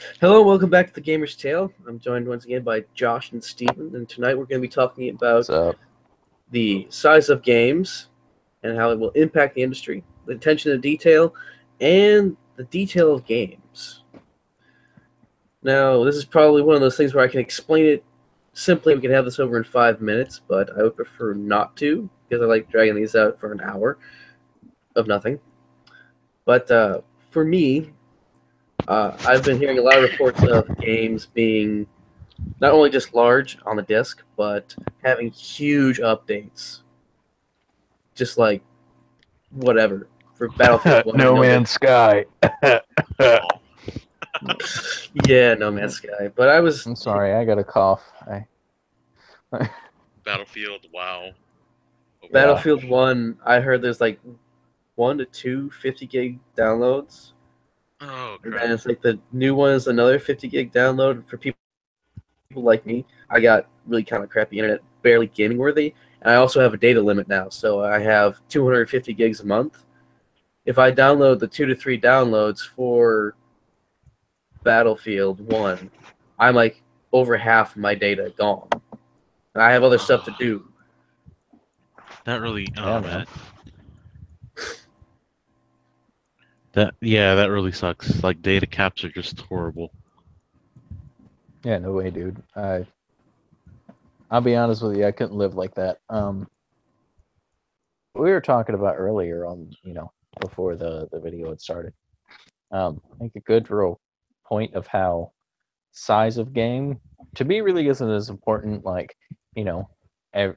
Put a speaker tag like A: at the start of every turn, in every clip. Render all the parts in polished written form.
A: Hello, welcome back to the Gamer's Tale. I'm joined once again by Josh and Steven, and tonight we're going to be talking about
B: So
A: the size of games and how it will impact the industry, the attention to detail, and the detail of games. Now, this is probably one of those things where I can explain it simply. We can have this over in 5 minutes, but I would prefer not to because I like dragging these out for an hour of nothing. But for me, I've been hearing a lot of reports of games being not only just large on the disc, but having huge updates. Just like whatever. For Battlefield 1, I
B: No
A: know that.
B: Man's Sky.
C: Oh,
A: Yeah, No Man's Sky. But I was.
B: I'm sorry, I got a cough.
C: Battlefield, wow. Oh my
B: Yeah.
A: Battlefield
C: gosh.
A: 1, I heard there's like 1 to 2 50 gig downloads.
C: Oh
A: And
C: crap.
A: then it's like the new one is another 50 gig download. For people like me, I got really kind of crappy internet, barely gaming worthy. And I also have a data limit now. So I have 250 gigs a month. If I download the 2 to 3 downloads for Battlefield 1, I'm like over half my data gone. And I have other stuff to do.
C: That really,
B: Yeah,
C: oh
B: man.
C: man. That really sucks. Like data caps are just horrible.
B: Yeah, no way, dude. I'll be honest with you, I couldn't live like that. We were talking about earlier on, before the video had started. I think a good real point of how size of game to me really isn't as important. Like, you know,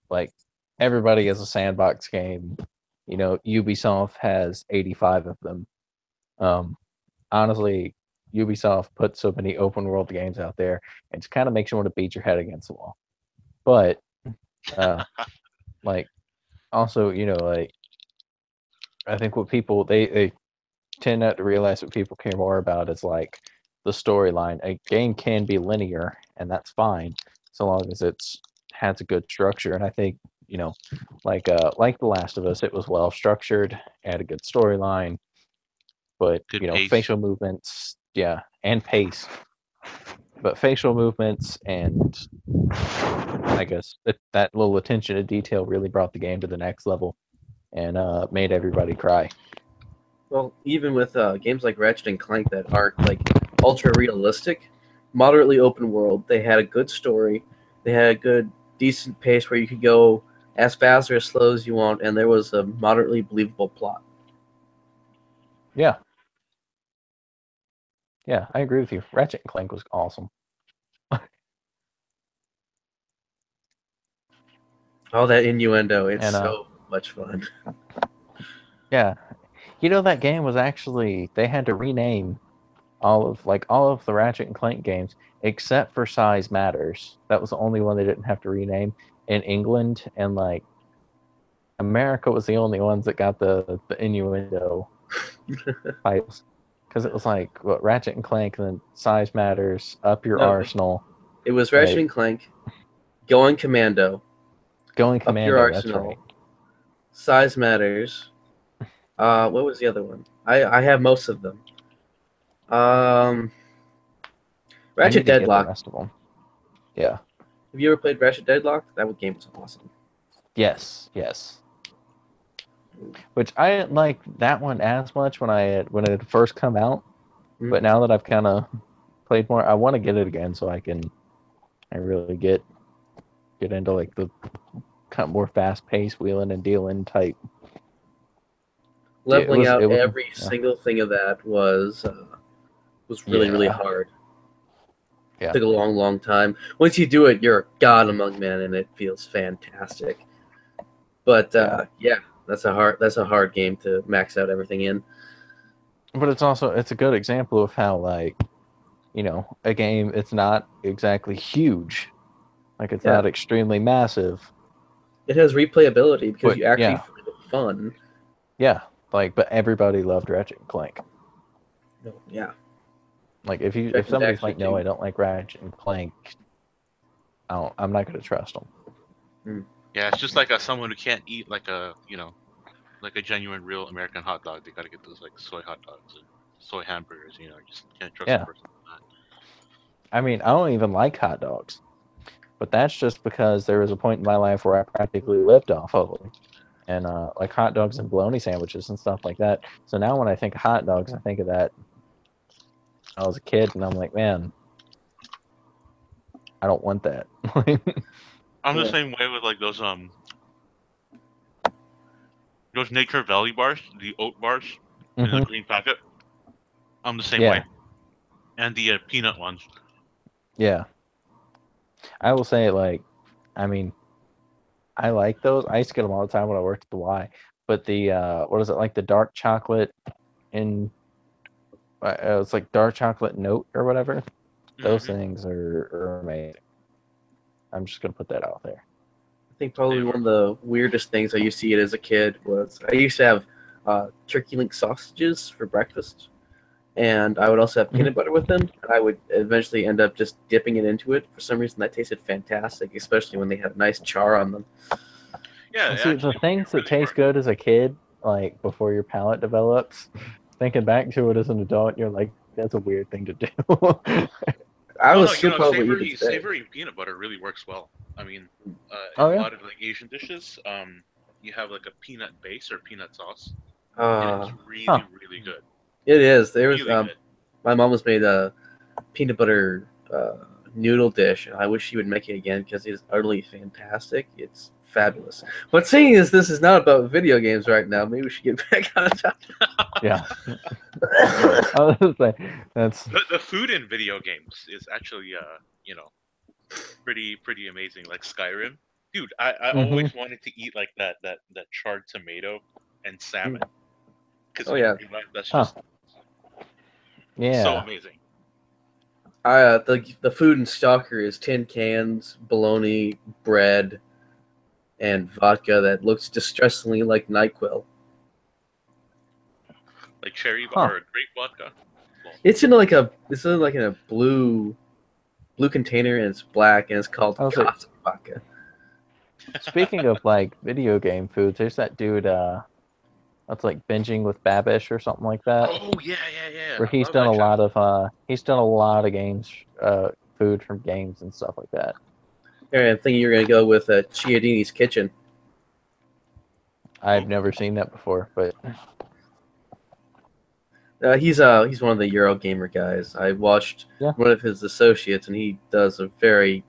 B: like everybody has a sandbox game. Ubisoft has 85 of them. Um, Honestly, Ubisoft put so many open world games out there, it just kind of makes you want to beat your head against the wall. But uh, like also, like I think what people they tend not to realize what people care more about is like the storyline. A game can be linear, and that's fine so long as it's has a good structure. And I think like The Last of Us, it was well structured, had a good storyline, but
C: Good pace.
B: facial movements, yeah, and pace. But facial movements and I guess that little attention to detail really brought the game to the next level and made everybody cry.
A: Well, even with games like Ratchet and Clank that aren't like ultra realistic, moderately open world, they had a good story. They had a good, decent pace where you could go as fast or as slow as you want, and there was a moderately believable plot.
B: Yeah, yeah, I agree with you. Ratchet and Clank was awesome.
A: All that innuendo, it's
B: And
A: so much fun.
B: yeah, that game was actually they had to rename all of the Ratchet and Clank games except for Size Matters. That was the only one they didn't have to rename in England, and like America was the only ones that got the innuendo titles because it was like what Ratchet and Clank and then Size Matters, Up Your
A: No,
B: Arsenal,
A: it was Ratchet
B: like
A: and Clank, Going Commando,
B: Going
A: Up Your
B: Commando. That's right.
A: Arsenal, Size Matters. What was the other one? I have most of them. Um,
B: I need
A: Ratchet
B: to get the
A: Deadlock.
B: rest of them. Yeah.
A: Have you ever played Ratchet Deadlock? That game was awesome.
B: Yes. Yes. Which I didn't like that one as much when it had first come out,
A: Mm.
B: but now that I've kind of played more, I want to get it again so I really get into like the kind of more fast paced wheeling and dealing type. It
A: Leveling
B: was
A: out
B: it was
A: every single thing of that was really really
B: yeah,
A: hard.
B: yeah,
A: Took a long, long time. Once you do it, you're a god among men, and it feels fantastic. But
B: yeah.
A: yeah, that's a hard game to max out everything in.
B: But it's a good example of how like a game, it's not exactly huge, like it's
A: Yeah,
B: not extremely massive,
A: it has replayability because
B: but
A: you actually
B: yeah,
A: find it fun.
B: yeah, like but everybody loved Ratchet and Clank.
A: No, yeah,
B: Like
A: which I
B: if
A: can
B: somebody's
A: actually
B: like, no, I
A: do.
B: don't like Ratchet and Clank, I'm not gonna trust them.
A: Mm.
C: Yeah, it's just like someone who can't eat like like a genuine real American hot dog. They gotta get those like soy hot dogs and soy hamburgers. You just can't trust a
B: Yeah,
C: person like that.
B: I mean, I don't even like hot dogs, but that's just because there was a point in my life where I practically lived off of them, and like hot dogs and bologna sandwiches and stuff like that. So now when I think of hot dogs, I think of that when I was a kid, and I'm like, man, I don't want that.
C: I'm the
A: Yeah.
C: same way with like those Nature Valley bars, the oat bars in the
B: Hmm.
C: green packet. I'm the same
B: Yeah,
C: way, and the peanut ones.
B: yeah. I will say, like, I mean, I like those. I used to get them all the time when I worked at the Y. But the what is it, like the dark chocolate in it's like dark chocolate note or whatever. Those
C: Hmm.
B: things are amazing. I'm just gonna put that out there.
A: I think
C: They
A: probably one
C: are.
A: of the weirdest things I used to eat as a kid was I used to have turkey link sausages for breakfast, and I would also have
B: Mhm.
A: peanut butter with them. And I would eventually end up just dipping it into it. For some reason, that tasted fantastic, especially when they had nice char on them.
C: Yeah,
B: And
C: it
B: see, the
C: actually would be
B: things that
C: really
B: taste
C: hard.
B: good as a kid, like before your palate develops, thinking back to it as an adult, you're like, that's a weird thing to do.
A: I
C: Oh
A: would
C: no,
A: still probably eat it today.
C: savory peanut butter really works well. I mean, in
B: Oh
C: a
B: yeah,
C: lot of like Asian dishes, you have like a peanut base or peanut sauce, and it's
A: Uh,
C: really,
B: huh?
C: really good.
A: it is. There was
C: Really good.
A: my mom was made a peanut butter noodle dish, and I wish she would make it again because it's utterly fantastic. It's fabulous. But seeing as this is not about video games right now, maybe we should get back on topic.
B: Yeah. I was gonna say that's.
C: The food in video games is actually you know, pretty amazing. Like Skyrim, dude. I
B: Hmm.
C: always wanted to eat like that charred tomato and salmon because
A: Oh
C: in
A: yeah,
C: real life that's
B: Huh?
C: just so
B: Yeah.
C: amazing.
A: the food in Stalker is tin cans, bologna, bread, and vodka that looks distressingly like Nyquil.
C: Like cherry
B: Huh?
C: or grape vodka. Well,
A: It's in like in a blue container and it's black and it's called
B: I was like,
A: Cossack vodka.
B: speaking of like video game foods, there's that dude. That's like binging with Babish or something like that,
C: oh yeah.
B: where
C: I love that channel.
B: he's done a lot of games, food from games and stuff like that.
A: Here, I'm thinking you're gonna go with Chiadini's Kitchen.
B: I've
C: Who?
B: never seen that before, but
A: He's one of the Eurogamer guys. I watched
B: yeah,
A: one of his associates, and he does a very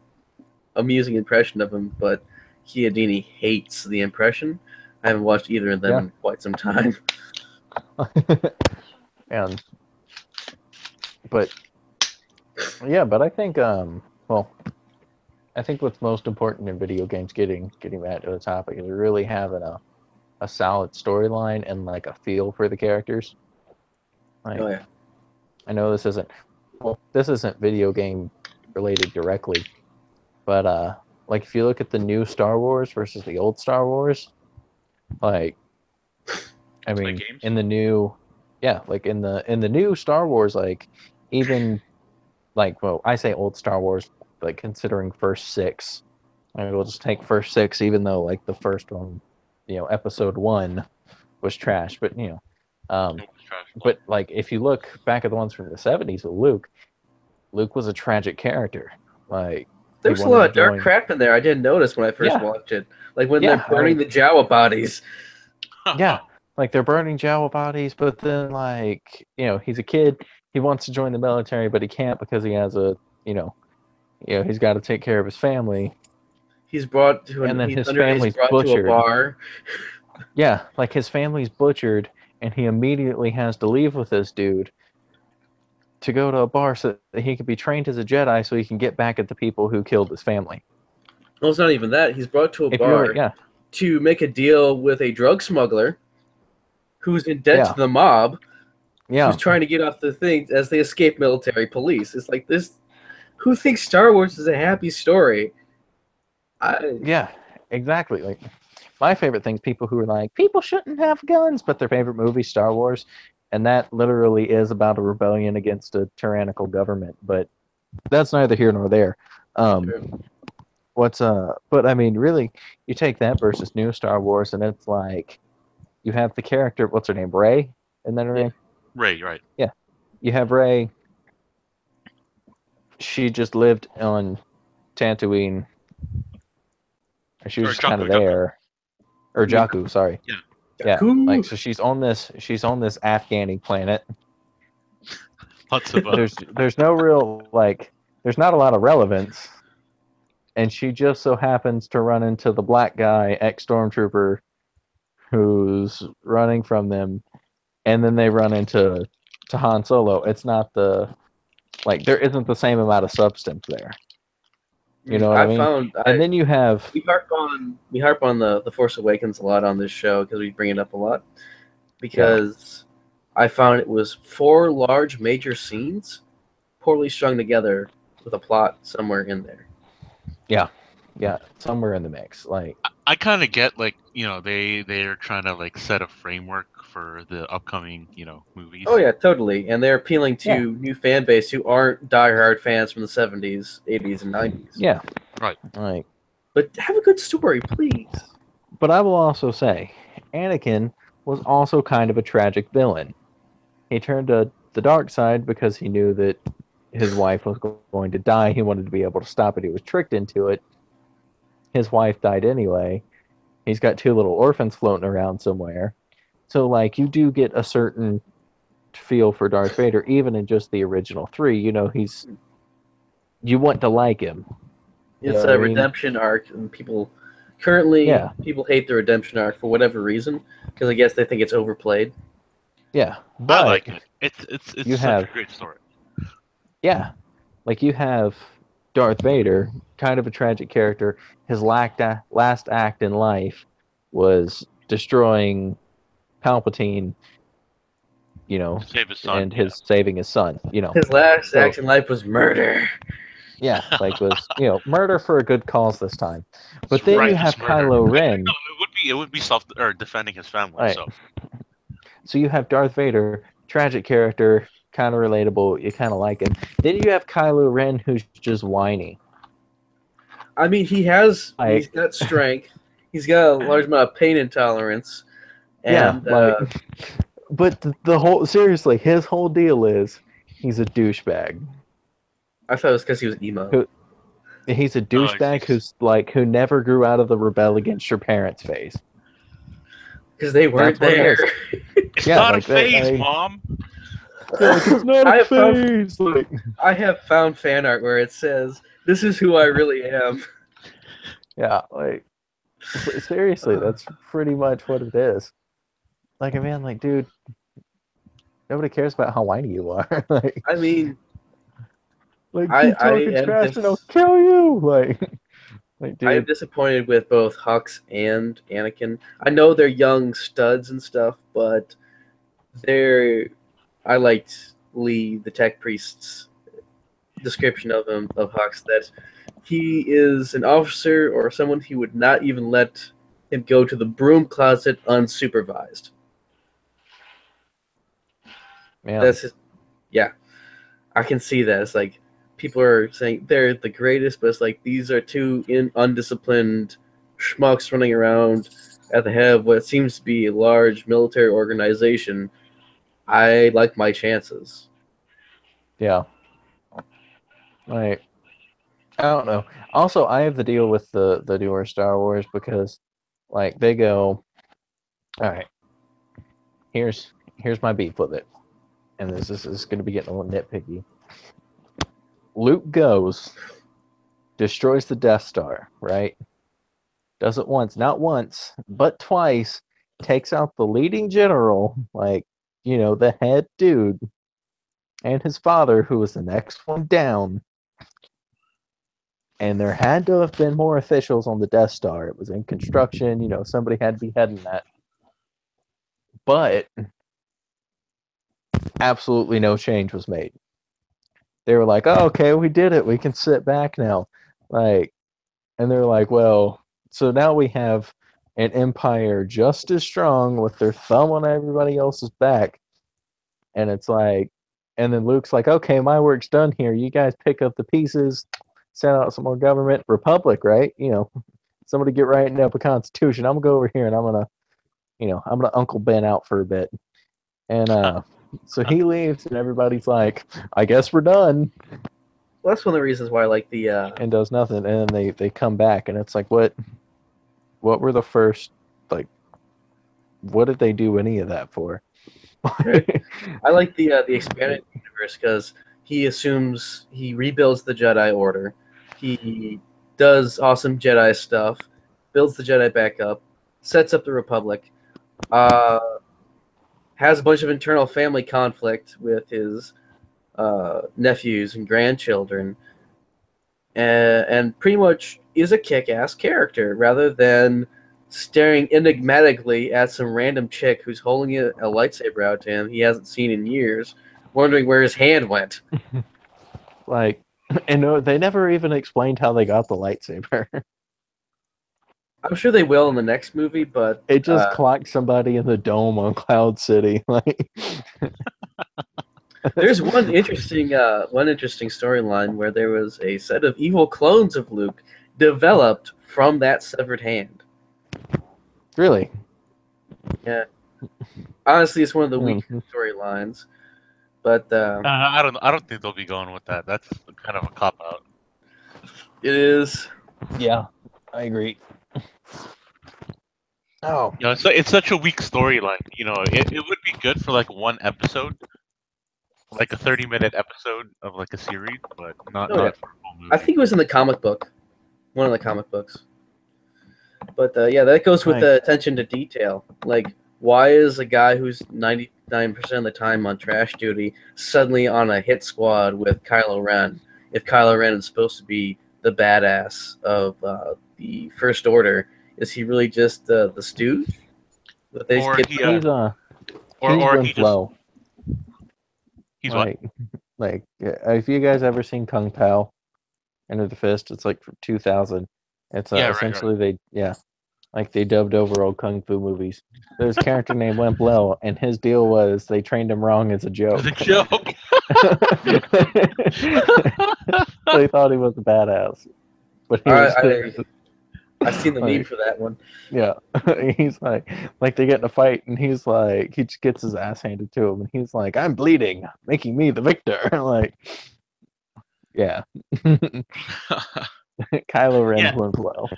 A: amusing impression of him. But Chiadini hates the impression. I haven't watched either of them
B: yeah,
A: in quite some time.
B: and but yeah, but I think well, I think what's most important in video games, getting back to the topic, is really having a solid storyline and like a feel for the characters.
A: Oh
B: Like,
A: yeah,
B: I know this isn't video game related directly, but like if you look at the new Star Wars versus the old Star Wars, like I
C: Like
B: mean
C: games?
B: in the new, yeah, like in the new Star Wars, like even like, well, I say old Star Wars, like considering first six. I mean, we'll just take first six, even though like the first one, episode one was trash, but
C: It was trash. Well,
B: but like if you look back at the ones from the '70s with Luke, Luke was a tragic character. Like he
A: there's a
B: wanted
A: lot
B: to
A: of dark
B: join.
A: crap in there. I didn't notice when I first
B: Yeah,
A: watched it. Like when they're
B: yeah,
A: burning the Jawa bodies.
B: yeah. Like they're burning Jawa bodies, but then like he's a kid. He wants to join the military, but he can't because he has a you know he's got to take care of his family, and then
A: He's
B: his
A: underage
B: family's
A: brought to a
B: butchered.
A: bar.
B: Yeah, like his family's butchered, and he immediately has to leave with this dude to go to a bar so that he can be trained as a Jedi, so he can get back at the people who killed his family.
A: Well, it's not even that. He's brought to a
B: If you really,
A: bar
B: yeah,
A: to make a deal with a drug smuggler who's in debt to
B: yeah,
A: the mob, who's
B: yeah,
A: trying to get off the thing as they escape military police. It's like this. Who thinks Star Wars is a happy story? I
B: yeah, exactly. Like my favorite thing's people who are like, people shouldn't have guns, but their favorite movie, Star Wars, and that literally is about a rebellion against a tyrannical government. But that's neither here nor there. Um, but I mean, really, you take that versus new Star Wars, and it's like you have the character, what's her name, Ray, isn't that her
A: yeah.
B: name?
C: Ray, right?
B: Yeah, you have Ray. she just lived on Tatooine, or she was
C: Or
B: just kind of
C: Jakku.
B: there, or
A: Yeah.
B: Jakku, sorry.
C: Yeah.
B: Yeah,
A: Jakku.
B: like so she's on this Afghani planet.
C: Hutzpah.
B: There's no real there's not a lot of relevance, and she just so happens to run into the black guy, ex-stormtrooper, who's running from them, and then they run into Han Solo. It's not there isn't the same amount of substance there. You know what I mean? And then you have
A: we harp on the Force Awakens a lot on this show because we bring it up a lot. Because I found it was 4 large major scenes poorly strung together with a plot somewhere in there.
B: yeah, somewhere in the mix. Like
C: I kind of get they're trying to set a framework for the upcoming movies.
A: Oh yeah, totally. And they're appealing to new fan base who aren't diehard fans from the 70s, 80s, and 90s.
B: Yeah,
C: right.
B: Like,
A: but have a good story, please.
B: But I will also say, Anakin was also kind of a tragic villain. He turned to the dark side because he knew that his wife was going to die. He wanted to be able to stop it. He was tricked into it. His wife died anyway. He's got 2 little orphans floating around somewhere. So, you do get a certain feel for Darth Vader, even in just the original 3. You want to like him.
A: It's a redemption arc, and people hate the redemption arc for whatever reason, because I guess they think it's overplayed.
B: Yeah, but
C: I like it. It's such a great story.
B: Yeah, you have Darth Vader, kind of a tragic character. His last act in life was destroying Palpatine,
C: To save his son,
B: and saving his son.
A: His last act in life was murder.
B: Yeah, was murder for a good cause this time. But then you have Kylo Ren.
C: No, it would be self or defending his family. Right.
B: So you have Darth Vader, tragic character, kind of relatable. You kind of like him. Then you have Kylo Ren, who's just whiny.
A: I mean, he's got strength. He's got a large amount of pain intolerance. And,
B: but seriously, his whole deal is he's a douchebag.
A: I thought it was because he was emo.
B: He's a douchebag who never grew out of the rebel against your parents phase.
A: Because they weren't there.
C: It's not a phase, Mom.
B: It's not a phase.
A: I have found fan art where it says, "This is who I really am."
B: Yeah, seriously, that's pretty much what it is. Dude, nobody cares about how whiny you are.
A: I mean,
B: keep talking trash and I'll kill you. Dude.
A: I am disappointed with both Hux and Anakin. I know they're young studs and stuff, but I liked Lee, the tech priest's description of Hux, that he is an officer or someone he would not even let him go to the broom closet unsupervised.
B: Man.
A: I can see that. It's people are saying they're the greatest, but it's these are 2 undisciplined schmucks running around at the head of what seems to be a large military organization. I like my chances.
B: Yeah. I don't know. Also, I have the deal with the newer Star Wars because, they go, all right, here's my beef with it, and this is going to be getting a little nitpicky. Luke goes, destroys the Death Star, right? Does it once, not once, but twice, takes out the leading general, the head dude, and his father, who was the next one down. And there had to have been more officials on the Death Star. It was in construction, somebody had to be heading that. But absolutely no change was made. They were like, oh, okay, we did it. We can sit back now. And they're like, well, so now we have an empire just as strong with their thumb on everybody else's back. And it's and then Luke's like, okay, my work's done here. You guys pick up the pieces, send out some more government. Republic, right? Somebody get writing up a constitution. I'm gonna go over here and I'm gonna Uncle Ben out for a bit. And so he leaves and everybody's like, I guess we're done.
A: Well, that's one of the reasons why I like the.
B: and does nothing, and then they come back, and it's like, what were the first, like, what did they do any of that for?
A: I like the expanded universe because he assumes he rebuilds the Jedi Order. He does awesome Jedi stuff, builds the Jedi back up, sets up the Republic. Uh, has a bunch of internal family conflict with his nephews and grandchildren, and pretty much is a kick-ass character rather than staring enigmatically at some random chick who's holding a lightsaber out to him he hasn't seen in years, wondering where his hand went.
B: Like, and no, they never even explained how they got the lightsaber.
A: I'm sure they will in the next movie, but
B: It just clocked somebody in the dome on Cloud City. Like,
A: there's one interesting storyline where there was a set of evil clones of Luke developed from that severed hand.
B: really?
A: Yeah. Honestly, it's one of the weaker storylines, but
C: I don't think they'll be going with that. That's kind of a cop out.
A: it is.
B: Yeah, I agree. Oh,
C: You know, it's such a weak storyline. You know, it would be good for like one episode, like a 30-minute episode of like a series, but not
A: Oh, yeah.
C: for a full movie.
A: I think it was in the comic book, one of the comic books. But yeah, that goes with the attention to detail. Like, why is a guy who's 99% of the time on trash duty suddenly on a hit squad with Kylo Ren? If Kylo Ren is supposed to be the badass of the First Order, is he really just the stooge? That they
C: Or
A: get
C: he,
B: he's
C: or he
B: Wimp
C: just
B: Low.
C: he's
B: Like, if you guys ever seen Kung Pao, Enter the Fist, it's like from 2000. It's
C: Yeah, right.
B: essentially they dubbed over old kung fu movies. There's a character named Wimp Lo, and his deal was they trained him wrong as a joke.
C: The joke.
B: They thought he was a badass, but he was.
A: I've seen the meme
B: Like,
A: for that one.
B: yeah, he's like they get in a fight, and he's like, he just gets his ass handed to him, and he's like, "I'm bleeding, making me the victor." Like, yeah, Kylo Ren's
C: Yeah.
B: Wimp Lo.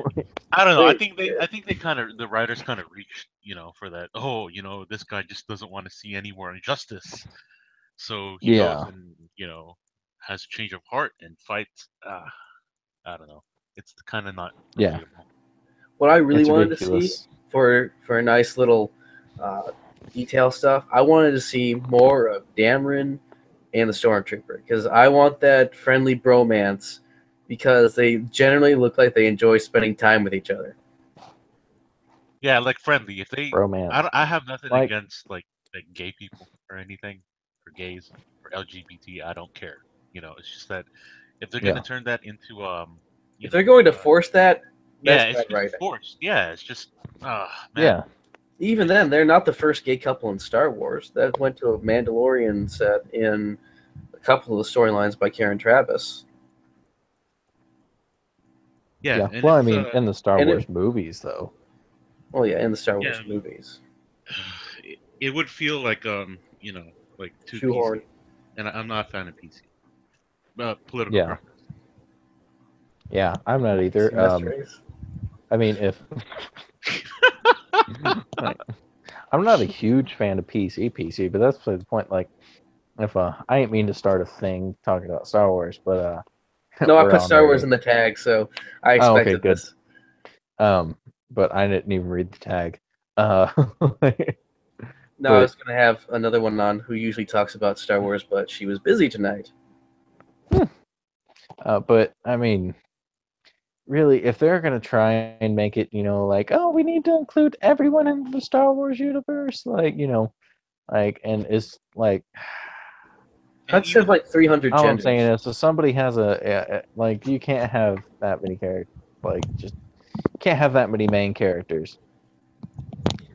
C: I don't know.
A: Wait,
C: I think they kind of the writers kind of reached, you know, for that. Oh, you know, this guy just doesn't want to see any more injustice, so he goes
B: Yeah.
C: and has a change of heart and fights. I don't know. It's kind of not
B: Yeah.
C: relatable.
A: what I really
B: It's
A: wanted to see
B: ridiculous.
A: for a nice little detail stuff, I wanted to see more of Dameron and the Stormtrooper because I want that friendly bromance because they generally look like they enjoy spending time with each other.
C: Yeah, like friendly. If they,
B: Romance.
C: I have nothing
B: Like,
C: against like gay people or anything, for gays, for LGBT. I don't care. You know, it's just that if they're gonna
B: yeah.
C: turn that into
A: If they're going to force that,
C: yeah,
A: that's
C: it's
A: bad
C: just
A: writing.
C: forced. Yeah, it's just man.
B: Yeah.
A: Even then, they're not the first gay couple in Star Wars. That went to a Mandalorian set in a couple of the storylines by Karen Travis.
C: Yeah,
B: Yeah.
C: and
B: Well, I
C: it's
B: mean, in the Star
A: and
B: Wars movies, though.
A: well, yeah, in the Star Wars
C: yeah,
A: movies.
C: it would feel like like too
A: Shoehorn.
C: PC, and I'm not a fan of PC. Political
B: Yeah.
C: correctness.
B: Yeah, I'm not either.
A: Race.
B: I mean, if like, I'm not a huge fan of PC, but that's the point. Like, if I ain't mean to start a thing talking about Star Wars, but
A: No, I
B: we're
A: put
B: on
A: Star Wars
B: a.
A: in the tag, so I
B: Oh, okay,
A: expected
B: good.
A: this.
B: But I didn't even read the tag.
A: No, I
B: But
A: was going to have another one on who usually talks about Star Wars, but she was busy tonight.
B: but I mean, really, if they're gonna try and make it, like, oh, we need to include everyone in the Star Wars universe, like, and it's like,
C: And
A: Huts have like 300
B: all I'm
A: genders.
B: saying is, if somebody has like, you can't have that many characters, like, just can't have that many main characters.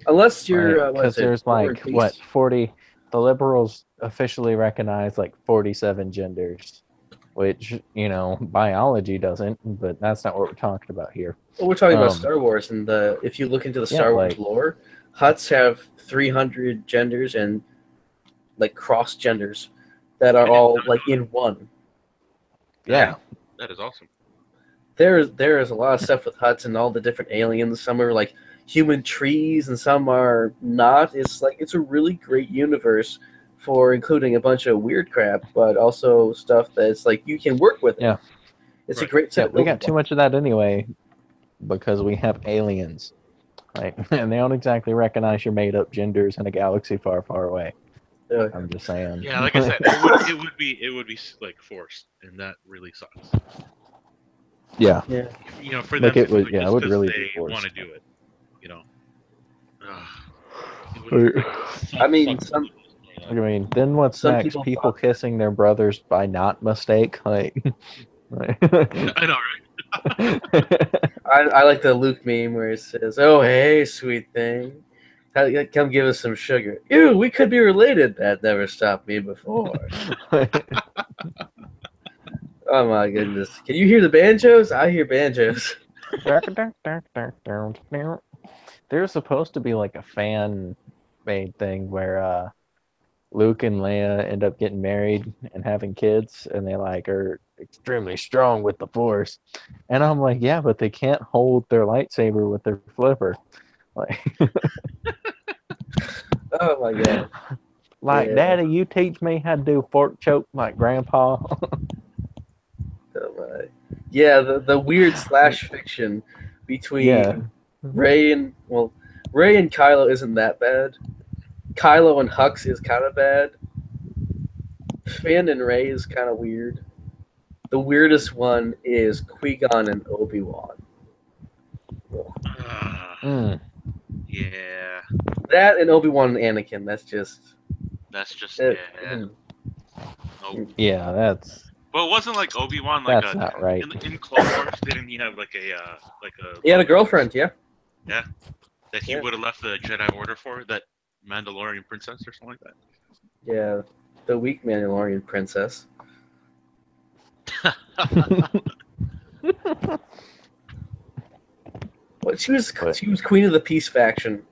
A: Unless you're,
B: Because there's
A: War
B: like,
A: and
B: what,
A: Peace?
B: 40, the liberals officially recognize like 47 genders, which, biology doesn't, but that's not what we're talking about here.
A: Well, we're talking about Star Wars, and if you look into the
B: Yeah,
A: Star Wars
B: like,
A: lore, Huts have 300 genders and like cross genders that are all like in one.
B: Yeah.
C: That is awesome.
A: There is a lot of stuff with huts and all the different aliens. Some are like human trees, and some are not. It's a really great universe for including a bunch of weird crap, but also stuff that's like you can work with it.
B: Yeah.
A: It's a
C: Right.
A: great set
B: Yeah,
A: of
B: we
A: building
B: got too much of that anyway because we have aliens, right? And they don't exactly recognize your made-up genders in a galaxy far, far away.
A: blocks.
B: I'm just saying.
C: Yeah, like I said, it would be like forced, and that really sucks.
B: Yeah,
A: Yeah.
C: For them
B: like
C: to
B: it
C: do
B: would.
C: it
B: Yeah, it
C: just
B: would
C: because
B: really be
C: they want
B: forced.
C: to do it. You know, Ugh, it would
B: Right.
A: I mean,
C: suck.
B: I mean, then what's
A: some
B: next?
A: people
B: People
A: thought
B: kissing their brothers by not mistake, like.
C: I know,
A: I like the Luke meme where it says, "Oh hey, sweet thing, come give us some sugar." Ew, we could be related. That never stopped me before. Oh my goodness! Can you hear the banjos? I hear banjos.
B: There's supposed to be like a fan made thing where Luke and Leia end up getting married and having kids, and they like are extremely strong with the Force. And I'm like, yeah, but they can't hold their lightsaber with their flipper. Like,
A: Oh my god!
B: like,
A: Yeah.
B: Daddy, you teach me how to do fork choke like Grandpa.
A: Oh my. Yeah. The weird slash fiction
B: Yeah.
A: between Ray and Kylo isn't that bad. Kylo and Hux is kind of bad. Finn and Ray is kind of weird. The weirdest one is Qui-Gon and Obi-Wan.
C: right?
B: Mm.
C: Yeah,
A: That and Obi-Wan and Anakin.
C: that's just
A: It,
C: no.
B: Yeah,
C: Well, it wasn't like Obi-Wan
B: that's not right.
C: in Clone Wars. Didn't he have like a
A: he had a
C: love
A: girlfriend,
C: interest?
A: yeah.
C: Yeah, that he
A: Yeah.
C: would have left the Jedi Order for that Mandalorian princess or something like
A: Yeah. The weak Mandalorian princess.
C: that.
A: Well,
B: But
A: she was queen of the peace faction.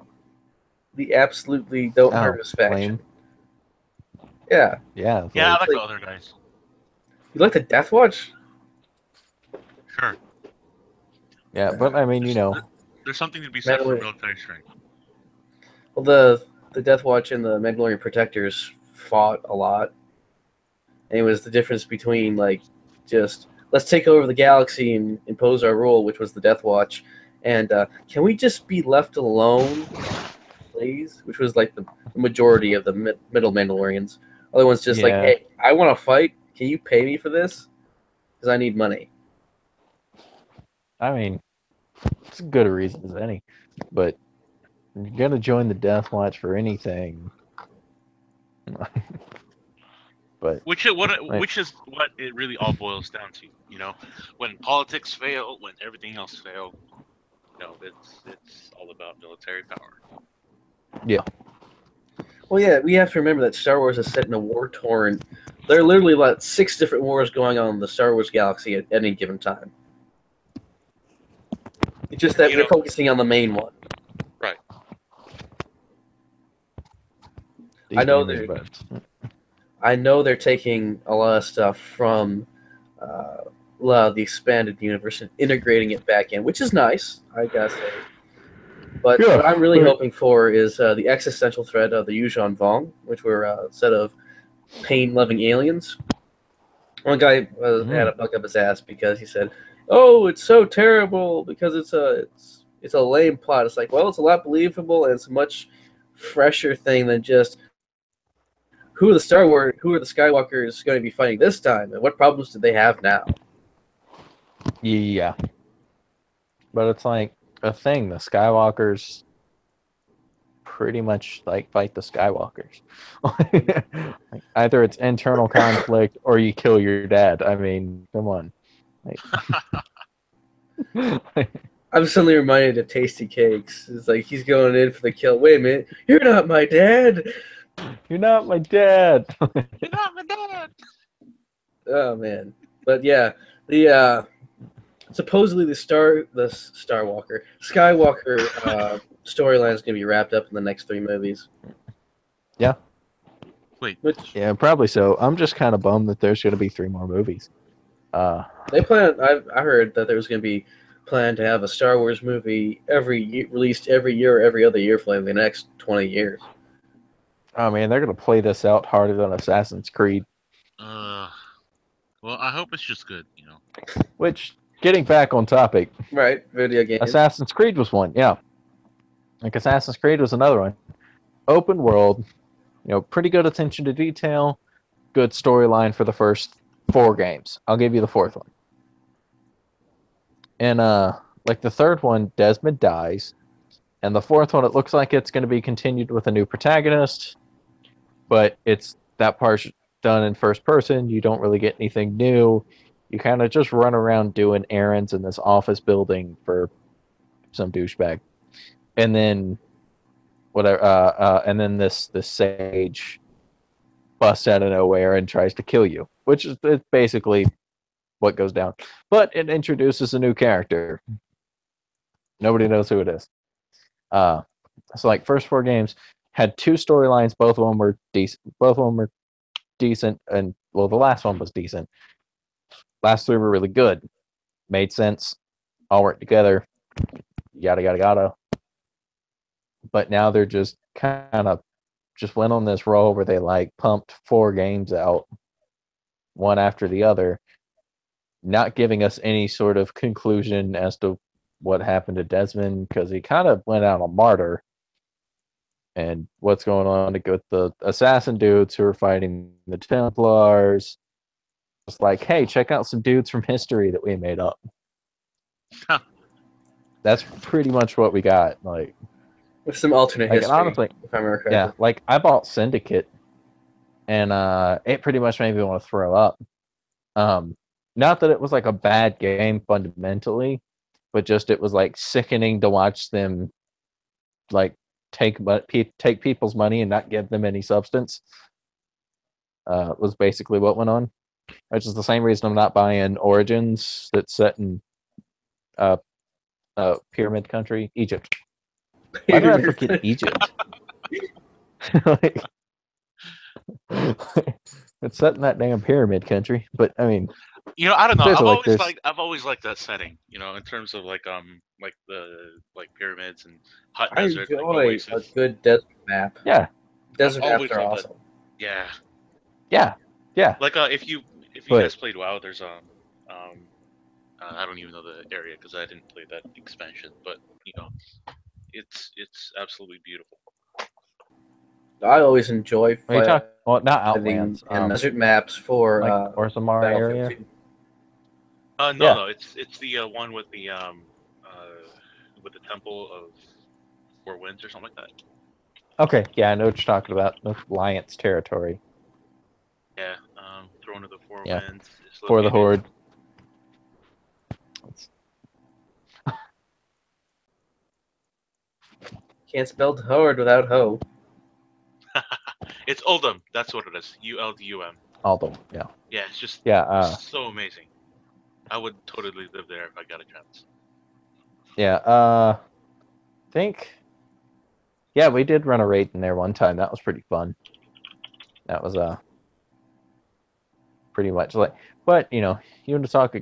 A: The absolutely don't hurt us faction.
B: lame.
A: Yeah.
B: Yeah, it's
C: Yeah, I
B: like,
C: like the other guys.
A: You like the Death Watch?
C: Sure,
B: yeah, but I mean,
C: there's something to be said for
A: Mandalorian.
C: military strength.
A: Well, the Death Watch and the Mandalorian Protectors fought a lot. And it was the difference between like just let's take over the galaxy and impose our rule, which was the Death Watch, and can we just be left alone, please? Which was like the majority of the middle Mandalorians. Other ones just like,
B: yeah.
A: hey, I want to fight. Can you pay me for this? Because I need money.
B: I mean, it's as good a reason as any. But you're gonna join the Death Watch for anything. But
C: Which is what it really all boils down to. When politics fail, when everything else fails, it's all about military power.
B: yeah,
A: Well, yeah, we have to remember that Star Wars is set in a war-torn. There are literally about 6 different wars going on in the Star Wars galaxy at any given time. It's just that we're focusing on the main one.
C: Right.
B: these
A: I know
B: gamers buds.
A: I know they're taking a lot of stuff from a lot of the expanded universe and integrating it back in, which is nice, I gotta say. But
B: Yeah,
A: what I'm really
B: right.
A: hoping for is the existential threat of the Yuuzhan Vong, which were a set of pain-loving aliens. One guy had a bug up his ass because he said, "Oh, it's so terrible because it's a lame plot." It's like, well, it's a lot believable and it's a much fresher thing than just who are the Skywalkers going to be fighting this time, and what problems do they have now?
B: Yeah, but it's like a thing. The Skywalkers pretty much like fight the Skywalkers. Like, either it's internal conflict or you kill your dad. I mean, come on. Like,
A: I'm suddenly reminded of Tasty Cakes. It's like he's going in for the kill. Wait a minute, you're not my dad.
B: you're not my dad.
C: You're not my dad.
A: Oh man, but yeah, the supposedly the Skywalker storyline is going to be wrapped up in the next 3 movies.
B: Yeah.
C: Wait.
A: Which
B: Yeah, probably so. I'm just kind of bummed that there's going to be 3 more movies.
A: They plan. I heard that there was going to be planned to have a Star Wars movie released every year, or every other year for like the next 20 years.
B: I mean, they're gonna play this out harder than Assassin's Creed.
C: Well, I hope it's just good.
B: Which, getting back on topic,
A: Right, video games.
B: Assassin's Creed was one. Yeah, like Assassin's Creed was another one. Open world, pretty good attention to detail, good storyline for the first 4 games. I'll give you the fourth one. And like the third one, Desmond dies, and the fourth one, it looks like it's going to be continued with a new protagonist, but it's that part's done in first person. You don't really get anything new. You kind of just run around doing errands in this office building for some douchebag, and then whatever. And then this sage busts out of nowhere and tries to kill you, which is it's basically what goes down. But it introduces a new character. Nobody knows who it is. So like first 4 games had 2 storylines. Both of them were decent. Both of them were decent, and well, the last one was decent. Last 3 were really good. Made sense. All worked together. Yada yada yada. But now they're just kind of just went on this roll where they like pumped 4 games out, one after the other, not giving us any sort of conclusion as to what happened to Desmond, because he kind of went out a martyr. And what's going on with the assassin dudes who are fighting the Templars. It's like, hey, check out some dudes from history that we made up. That's pretty much what we got. Like,
A: with some alternate history,
B: honestly,
A: if I remember correctly.
B: Yeah, like I bought Syndicate, and it pretty much made me want to throw up. Not that it was like a bad game fundamentally, but just it was like sickening to watch them like take people's money and not give them any substance. Was basically what went on, which is the same reason I'm not buying Origins that's set in pyramid country, Egypt. Why did I forget Egypt? Like, it's set in that damn pyramid country, but I mean,
C: I don't know.
B: seriously,
C: I've always liked that setting. In terms of like pyramids and hot
A: I
C: desert, like
A: enjoy
C: oasis.
A: a good desert map.
B: Yeah,
A: Desert
C: I've
A: maps
C: always
A: are
C: loved
A: awesome.
C: that.
B: yeah.
C: Like if you
B: But-
C: guys played WoW, there's I don't even know the area because I didn't play that expansion, but it's absolutely beautiful.
A: I always enjoy
B: What are you talking? Well, not
A: fighting
B: Outlands.
A: and desert maps for
B: like Orzammar area.
A: Battlefield 2.
C: No, it's the one with the Temple of Four Winds or something like that.
B: Okay, yeah, I know what you're talking about. Alliance territory.
C: Yeah, Throne of the Four
B: Yeah.
C: Winds. Is
B: For the
C: located-
B: Horde.
A: Can't spell horde without ho.
C: It's Uldum. That's what it is. Uldum.
B: Although, yeah.
C: Yeah, it's just so amazing. I would totally live there if I got a chance.
B: Yeah, think. Yeah, we did run a raid in there one time. That was pretty fun. That was pretty much like, but you want to talk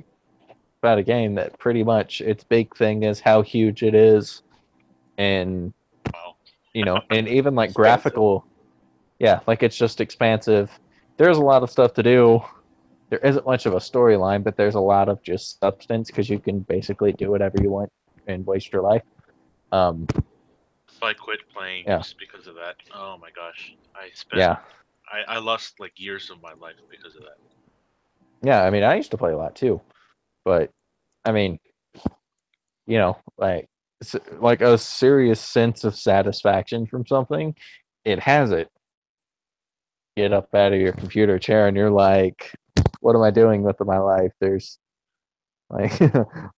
B: about a game that pretty much its big thing is how huge it is, and
C: Wow.
B: and even like graphical. Yeah, like it's just expansive. There's a lot of stuff to do. There isn't much of a storyline, but there's a lot of just substance because you can basically do whatever you want and waste your life.
C: So I quit playing just because of that. Oh my gosh, I lost like years of my life because of that.
B: Yeah, I mean, I used to play a lot too, but I mean, like a serious sense of satisfaction from something, it has it. Get up out of your computer chair and you're like, what am I doing with my life? There's like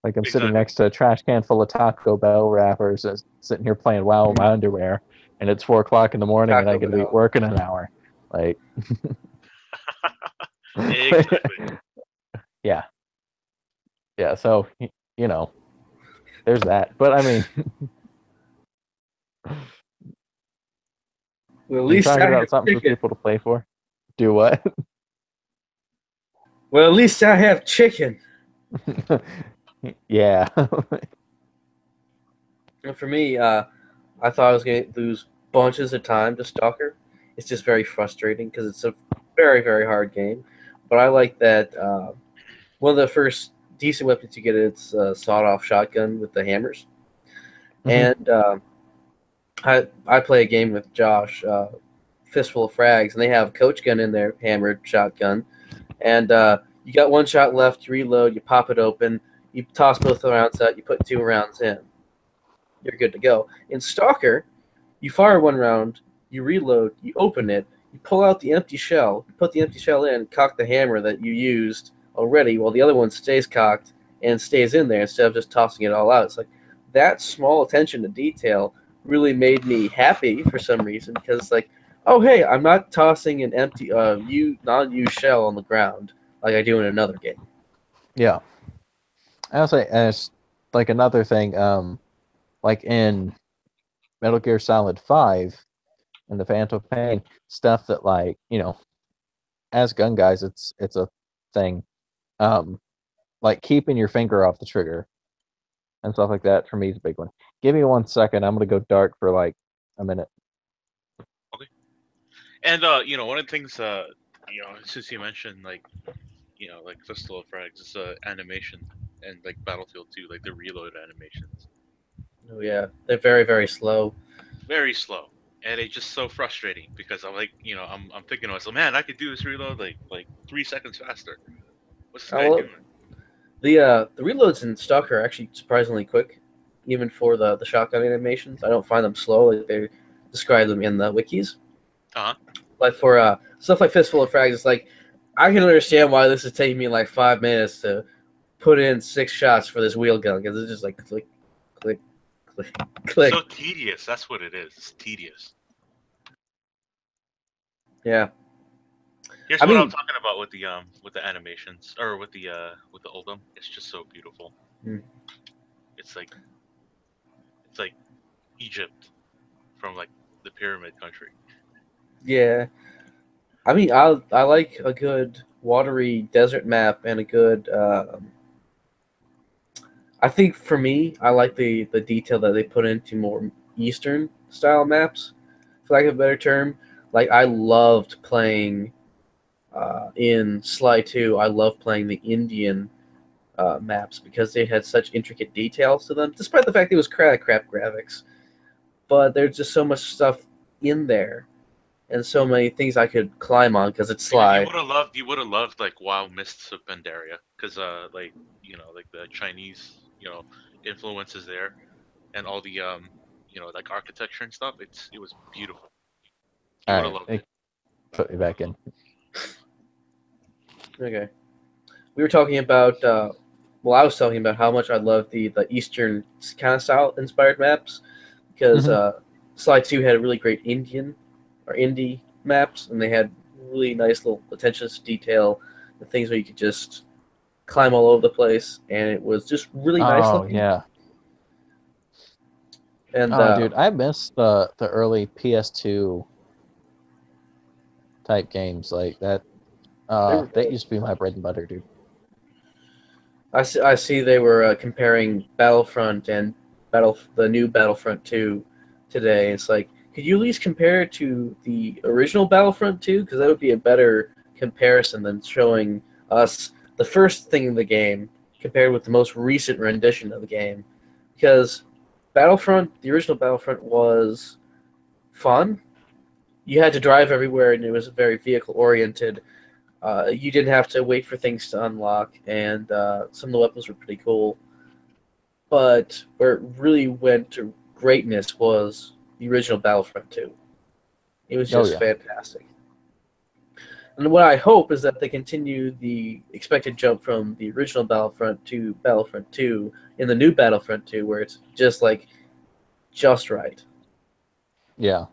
B: like I'm sitting next to a trash can full of Taco Bell wrappers, sitting here playing WoW in my underwear, and it's 4:00 in the morning and I got to be working an hour. Like,
C: exactly.
B: Yeah. So there's that. But I mean,
A: well, at least
B: talking about something for people to play for. Do what?
A: Well, at least I have chicken.
B: Yeah.
A: And for me, I thought I was going to lose bunches of time to Stalker. It's just very frustrating because it's a very, very hard game. But I like that one of the first decent weapons you get is a sawed-off shotgun with the hammers.
B: Mhm.
A: And I play a game with Josh, Fistful of Frags, and they have a coach gun in there, hammered shotgun. And you got one shot left, you reload, you pop it open, you toss both the rounds out, you put 2 rounds in. You're good to go. In Stalker, you fire one round, you reload, you open it, you pull out the empty shell, you put the empty shell in, cock the hammer that you used already, while the other one stays cocked and stays in there instead of just tossing it all out. It's like that small attention to detail really made me happy for some reason because it's like, oh hey, I'm not tossing an empty non-used shell on the ground like I do in another game.
B: Yeah. I'll say as like another thing, like in Metal Gear Solid 5 and the Phantom Pain, stuff that like, as gun guys it's a thing. Um like keeping your finger off the trigger and stuff like that for me is a big one. Give me 1 second, I'm gonna go dark for like a minute.
C: Okay. And one of the things, since you mentioned like Fistful of Frags, it's animation and like Battlefield 2, like the reload animations,
A: Oh yeah, they're very, very slow.
C: very slow, and it's just so frustrating because I'm like, I'm thinking to myself, man, I could do this reload like 3 seconds faster. What's this
A: Oh,
C: guy
A: well,
C: doing?
A: the reloads in Stalker are actually surprisingly quick, even for the shotgun animations. I don't find them slow like they describe them in the wikis.
C: Uh huh.
A: Like for stuff like Fistful of Frags, it's like I can understand why this is taking me like 5 minutes to put in 6 shots for this wheel gun because it's just like click, click, click,
C: So
A: click.
C: tedious. That's what it is. It's tedious.
A: Yeah,
C: Here's
A: I
C: what I'm
A: mean,
C: talking about with the animations or with the Oldham. It's just so beautiful.
A: mm,
C: It's like Egypt from like the pyramid country.
A: yeah. I mean, I like a good watery desert map and a good. I think for me, I like the detail that they put into more Eastern style maps, for lack of a better term. Like I loved playing in Sly 2. I love playing the Indian maps because they had such intricate details to them, despite the fact it was crap graphics. But there's just so much stuff in there and so many things I could climb on because it's
C: You
A: Sly.
C: would have loved like Wild Mists of Pandaria because like like the Chinese influences there and all the like architecture and stuff. It was beautiful. You would have
B: Alright,
C: loved
B: it
C: it.
B: put me back in.
A: Okay. We were talking about well, I was talking about how much I love the Eastern kind of style inspired maps because
B: Mhm.
A: Sly 2 had really great Indian or indie maps, and they had really nice little attention to detail and things where you could just climb all over the place, and it was just really nice
B: Oh
A: looking.
B: yeah.
A: And
B: Oh dude, I miss the early PS2 type games like that.
A: they were
B: That
A: good.
B: used to be my bread and butter, dude.
A: I see they were comparing Battlefront and the new Battlefront 2 today. It's like, could you at least compare it to the original Battlefront 2? Because that would be a better comparison than showing us the first thing in the game compared with the most recent rendition of the game. Because Battlefront, the original Battlefront, was fun. You had to drive everywhere, and it was very vehicle oriented. You didn't have to wait for things to unlock, and some of the weapons were pretty cool. But where it really went to greatness was the original Battlefront 2. It was
B: Oh
A: just
B: yeah.
A: fantastic. And what I hope is that they continue the expected jump from the original Battlefront to Battlefront 2 in the new Battlefront 2, where it's just like just right.
B: Yeah.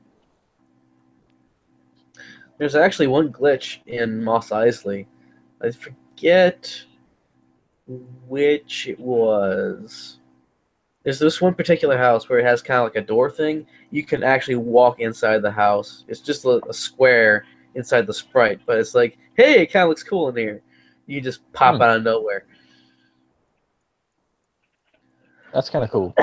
A: There's actually one glitch in Moss Eisley. I forget which it was. There's this one particular house where it has kind of like a door thing. You can actually walk inside the house. It's just a square inside the sprite, but it's like, hey, it kind of looks cool in here. You just pop out of nowhere.
B: That's kind of cool.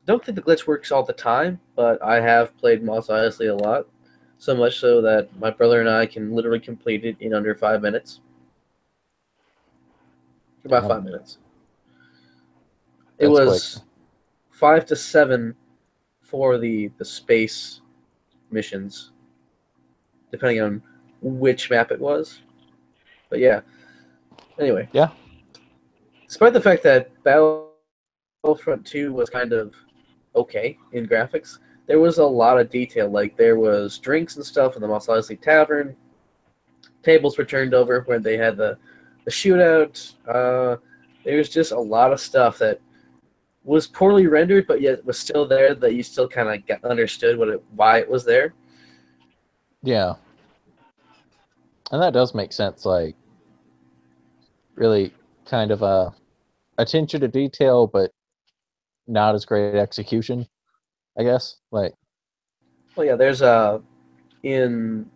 A: Don't think the glitch works all the time, but I have played Mos Eisley a lot. So much so that my brother and I can literally complete it in under 5 minutes. About
B: Damn.
A: 5 minutes. It
B: That's quick.
A: was 5 to 7 for the space missions, depending on which map it was. But yeah. Anyway.
B: Yeah.
A: Despite the fact that Battlefront 2 was kind of okay in graphics, there was a lot of detail. Like, there was drinks and stuff in the Mos Eisley Tavern. Tables were turned over when they had the shootout. There was just a lot of stuff that was poorly rendered, but yet was still there, that you still kind of understood why it was there.
B: Yeah. And that does make sense. Like, really kind of attention to detail, but not as great execution, I guess. Like,
A: Well, yeah, there's in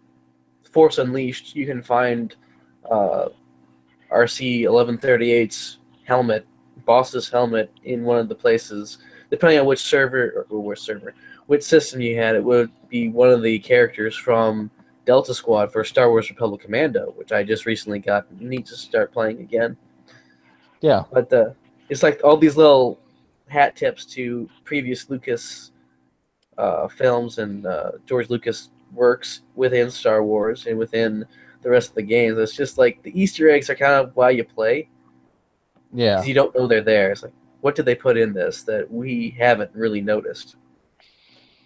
A: Force Unleashed, you can find RC 1138's helmet, boss's helmet, in one of the places. Depending on which which system you had, it would be one of the characters from Delta Squad for Star Wars Republic Commando, which I just recently got. Need to start playing again.
B: yeah.
A: But it's like all these little hat tips to previous Lucas films and George Lucas works within Star Wars and within the rest of the games. It's just like the Easter eggs are kind of why you play,
B: Yeah.
A: because you don't know they're there. It's like, what did they put in this that we haven't really noticed?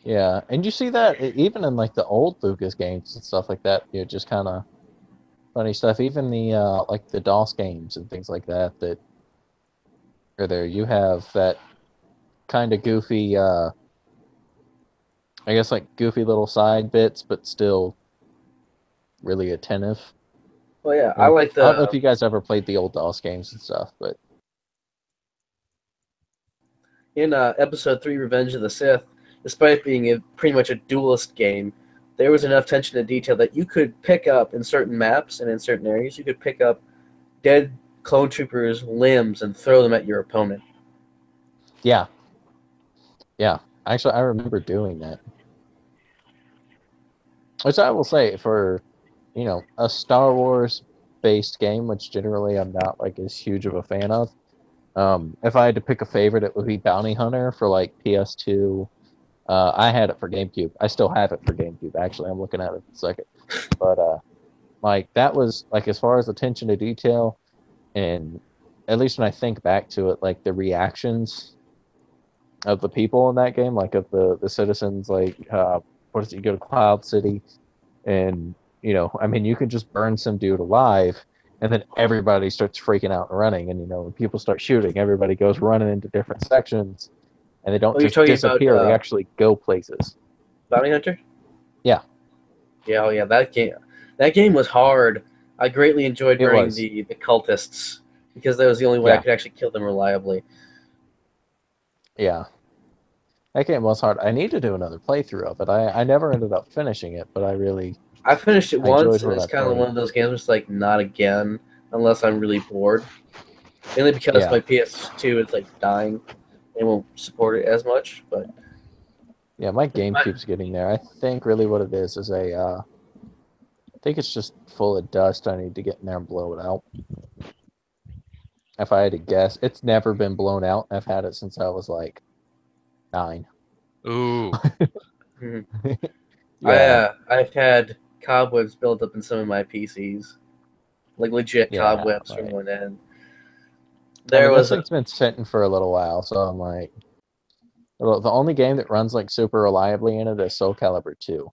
B: Yeah. And you see that even in like the old Lucas games and stuff like that, just kind of funny stuff. Even the like the DOS games and things like that are there. You have that kind of goofy I guess like goofy little side bits, but still really attentive.
A: Well, yeah,
B: You
A: I
B: know,
A: like
B: I don't know if
A: the
B: you guys ever played the old DOS games and stuff, but
A: in Episode 3, Revenge of the Sith. Despite being pretty much a duelist game, there was enough attention to detail that you could pick up in certain maps and in certain areas. You could pick up dead clone troopers' limbs and throw them at your opponent.
B: yeah, yeah. Actually, I remember doing that. Which I will say for, a Star Wars based game, which generally I'm not like as huge of a fan of. If I had to pick a favorite, it would be Bounty Hunter for like PS2. I had it for GameCube. I still have it for GameCube. Actually, I'm looking at it in a second. But like that was like as far as attention to detail, and at least when I think back to it, like the reactions of the people in that game, like of the citizens, like what is it? You go to Cloud City, and I mean, you can just burn some dude alive, and then everybody starts freaking out and running, and when people start shooting, everybody goes running into different sections, and they don't
A: Oh, you're
B: just
A: talking about
B: disappear; they actually go places.
A: Bounty Hunter?
B: Yeah,
A: Yeah, oh yeah, that game. That game was hard. I greatly enjoyed
B: it
A: burning
B: was.
A: the cultists because that was the only way I
B: Yeah,
A: could actually kill them reliably.
B: yeah. That game was hard. I need to do another playthrough of it. I never ended up finishing it, but
A: I finished it
B: I enjoyed
A: once, and
B: what
A: it's
B: I
A: kind of
B: played.
A: one of those games where it's like, not again, unless I'm really bored. Mainly because
B: Yeah,
A: my PS2 is like dying. They won't support it as much, but
B: yeah. My
A: I,
B: GameCube's getting there. I think really what it is I think it's just full of dust. I need to get in there and blow it out. If I had to guess, it's never been blown out. I've had it since I was like 9.
C: Ooh.
A: mhm.
B: Yeah,
A: I've had cobwebs built up in some of my PCs, like legit
B: yeah.
A: cobwebs from
B: Like,
A: one end.
B: I
A: There
B: mean, this
A: was
B: thing's been sitting for a little while, so I'm like, well, the only game that runs like super reliably in it is Soul Calibur 2.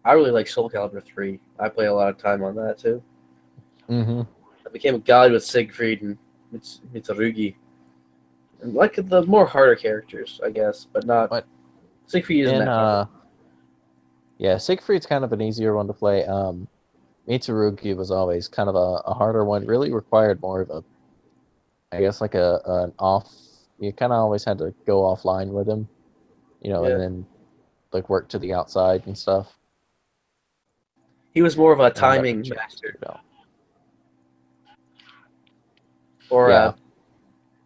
A: I really like Soul Calibur 3. I play a lot of time on that too.
B: Mm-hmm.
A: I became a god with Siegfried and Mitsurugi. And like the more harder characters, I guess, but not
B: But
A: Siegfried isn't
B: in
A: that hard.
B: yeah, Siegfried's kind of an easier one to play. Mitsurugi was always kind of a harder one. Really required more of a, I guess, like an off. You kind of always had to go offline with him, and
A: Yeah.
B: then like work to the outside and stuff.
A: He was more of a
B: That
A: timing
B: chance
A: master,
B: to go.
A: or
B: Yeah,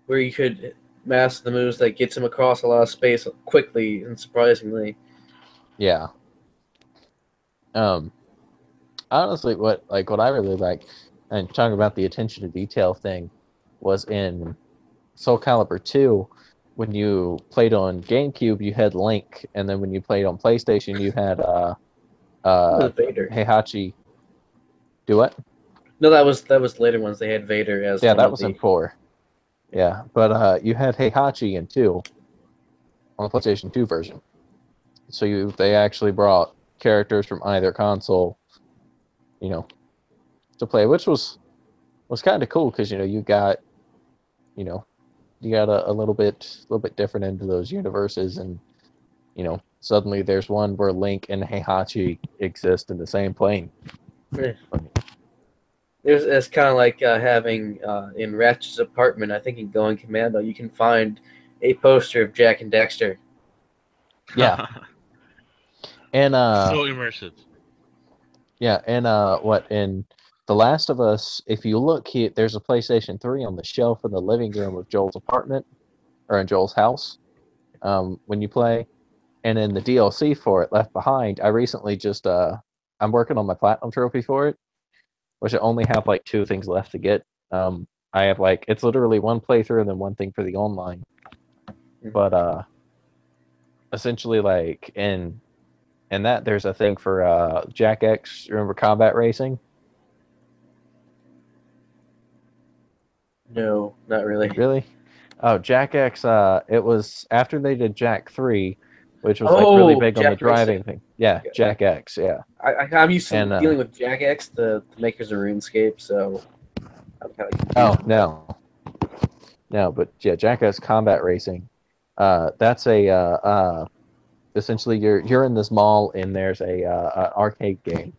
A: where you could master the moves that gets him across a lot of space quickly and surprisingly.
B: yeah. Um, honestly, what I really like, and talking about the attention to detail thing, was in Soul Calibur 2. When you played on GameCube, you had Link, and then when you played on PlayStation, you had
A: It
B: uh
A: was Vader.
B: Heihachi. Do what?
A: No, that was later ones. They had Vader as
B: Yeah,
A: one
B: that
A: of
B: was in
A: the.
B: 4. Yeah, but you had Heihachi in 2 on the PlayStation 2 version. So they actually brought characters from either console, you know, to play, which was kind of cool because you know you got a little bit different into those universes, and suddenly there's one where Link and Heihachi exist in the same plane.
A: Eh. It's kind of like having in Ratchet's apartment. I think in Going Commando, you can find a poster of Jack and Dexter.
B: Yeah, and
C: So immersive.
B: yeah, and what in The Last of Us? If you look, there's a PlayStation 3 on the shelf in the living room of Joel's apartment or in Joel's house. When you play, and in the DLC for it, Left Behind, I recently just I'm working on my platinum trophy for it, which I only have like 2 things left to get. I have like it's literally one playthrough and then one thing for the online. But essentially, like in that, there's a thing for Jack X. Remember Combat Racing?
A: No, not really.
B: Really? Oh, Jack X. It was after they did Jack 3, which was like really
A: Oh,
B: big on the
A: Jack Racing.
B: driving thing. Yeah,
A: Okay.
B: Jack X. Yeah,
A: I'm used to
B: and
A: dealing with Jack X, the makers of RuneScape, so I'm kind of confused
B: oh
A: with that.
B: no, but yeah, Jack X Combat Racing. That's essentially you're in this mall and there's a arcade game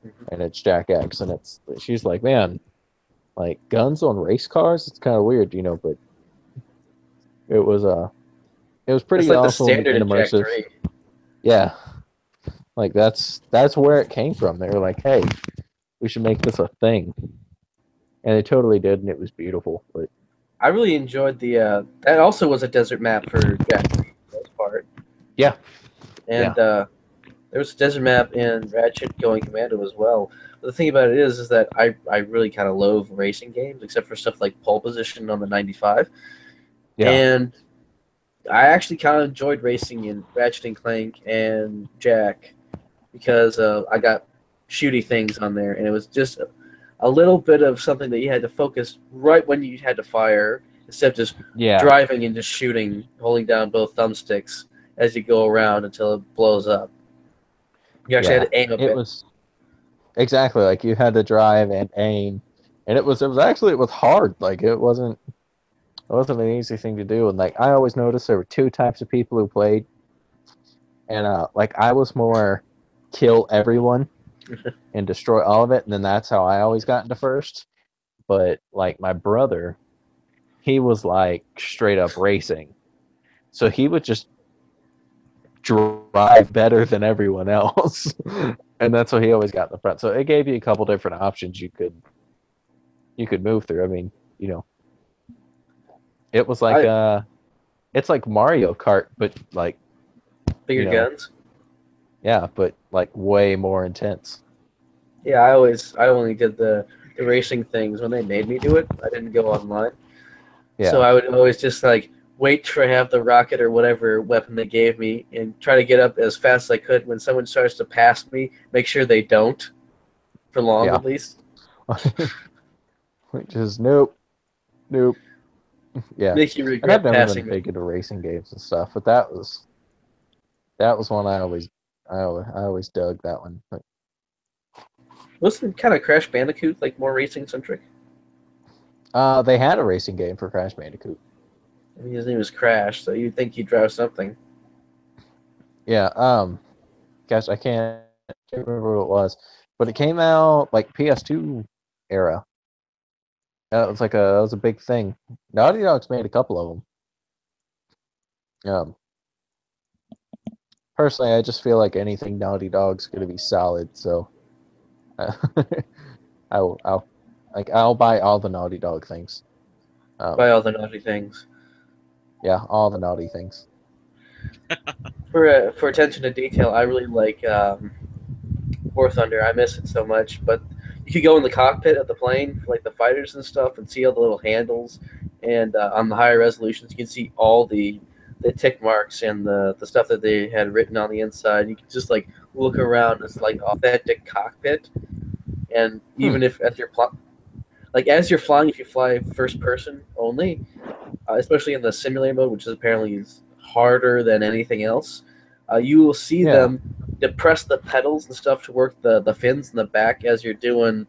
A: Mhm.
B: and it's Jack X, and she's like, man, like guns on race cars, it's kind of weird, but it was it was
A: That's
B: pretty
A: like the
B: awesome
A: standard
B: and
A: in Jack
B: immersive.
A: 3.
B: Yeah, like that's where it came from. They were like, hey, we should make this a thing, and they totally did, and it was beautiful. But
A: I really enjoyed the. That also was a desert map for Jack 3 for the most part.
B: yeah,
A: And
B: yeah,
A: there was a desert map in Ratchet Going Commando as well. But the thing about it is that I really kind of loathe racing games, except for stuff like Pole Position on the 95.
B: yeah,
A: And I actually kind of enjoyed racing in Ratchet and Clank and Jack because I got shooty things on there, and it was just a little bit of something that you had to focus right when you had to fire, instead of just
B: yeah,
A: driving and just shooting, holding down both thumbsticks as you go around until it blows up. You actually
B: yeah.
A: had to aim a
B: It
A: bit.
B: was exactly like you had to drive and aim, and it was hard. Like it wasn't an easy thing to do. And like I always noticed there were 2 types of people who played, and like I was more kill everyone and destroy all of it, and then that's how I always got into first. But like my brother, he was like straight up racing, so he would just drive better than everyone else, and that's what he always got in the front. So it gave you a couple different options you could move through. I mean, you know, it was like
A: I
B: it's like Mario Kart, but like
A: bigger
B: you know,
A: guns.
B: yeah, but like way more intense.
A: Yeah, I only did the racing things when they made me do it. I didn't go online. So
B: Yeah,
A: I would always just like wait for I have the rocket or whatever weapon they gave me and try to get up as fast as I could. When someone starts to pass me, make sure they don't for long
B: yeah.
A: at least.
B: Which is nope, nope. Yeah,
A: Make you
B: and I've
A: regret
B: never been
A: passing me.
B: big into racing games and stuff, but that was one I always dug that one. But,
A: Wasn't kind of Crash Bandicoot like more racing centric?
B: they had a racing game for Crash Bandicoot.
A: I mean, his name is Crash, so you'd think he'd drive something.
B: Yeah, gosh, I can't remember what it was, but it came out like PS2 era. It was a big thing. Naughty Dog's made a couple of them. Personally, I just feel like anything Naughty Dog's gonna be solid. So I'll like I'll buy all the Naughty Dog things.
A: By all the naughty things.
B: Yeah, all the naughty things.
A: For attention to detail, I really like War Thunder. I miss it so much. But you could go in the cockpit of the plane, like the fighters and stuff, and see all the little handles. And on the higher resolutions, you can see all the tick marks and the stuff that they had written on the inside. You can just like look around. It's like authentic cockpit. And
B: Hmm.
A: even if as you're flying, if you fly first person only, especially in the simulator mode, which is apparently is harder than anything else, you will see
B: Yeah,
A: them depress the pedals and stuff to work the fins in the back as you're doing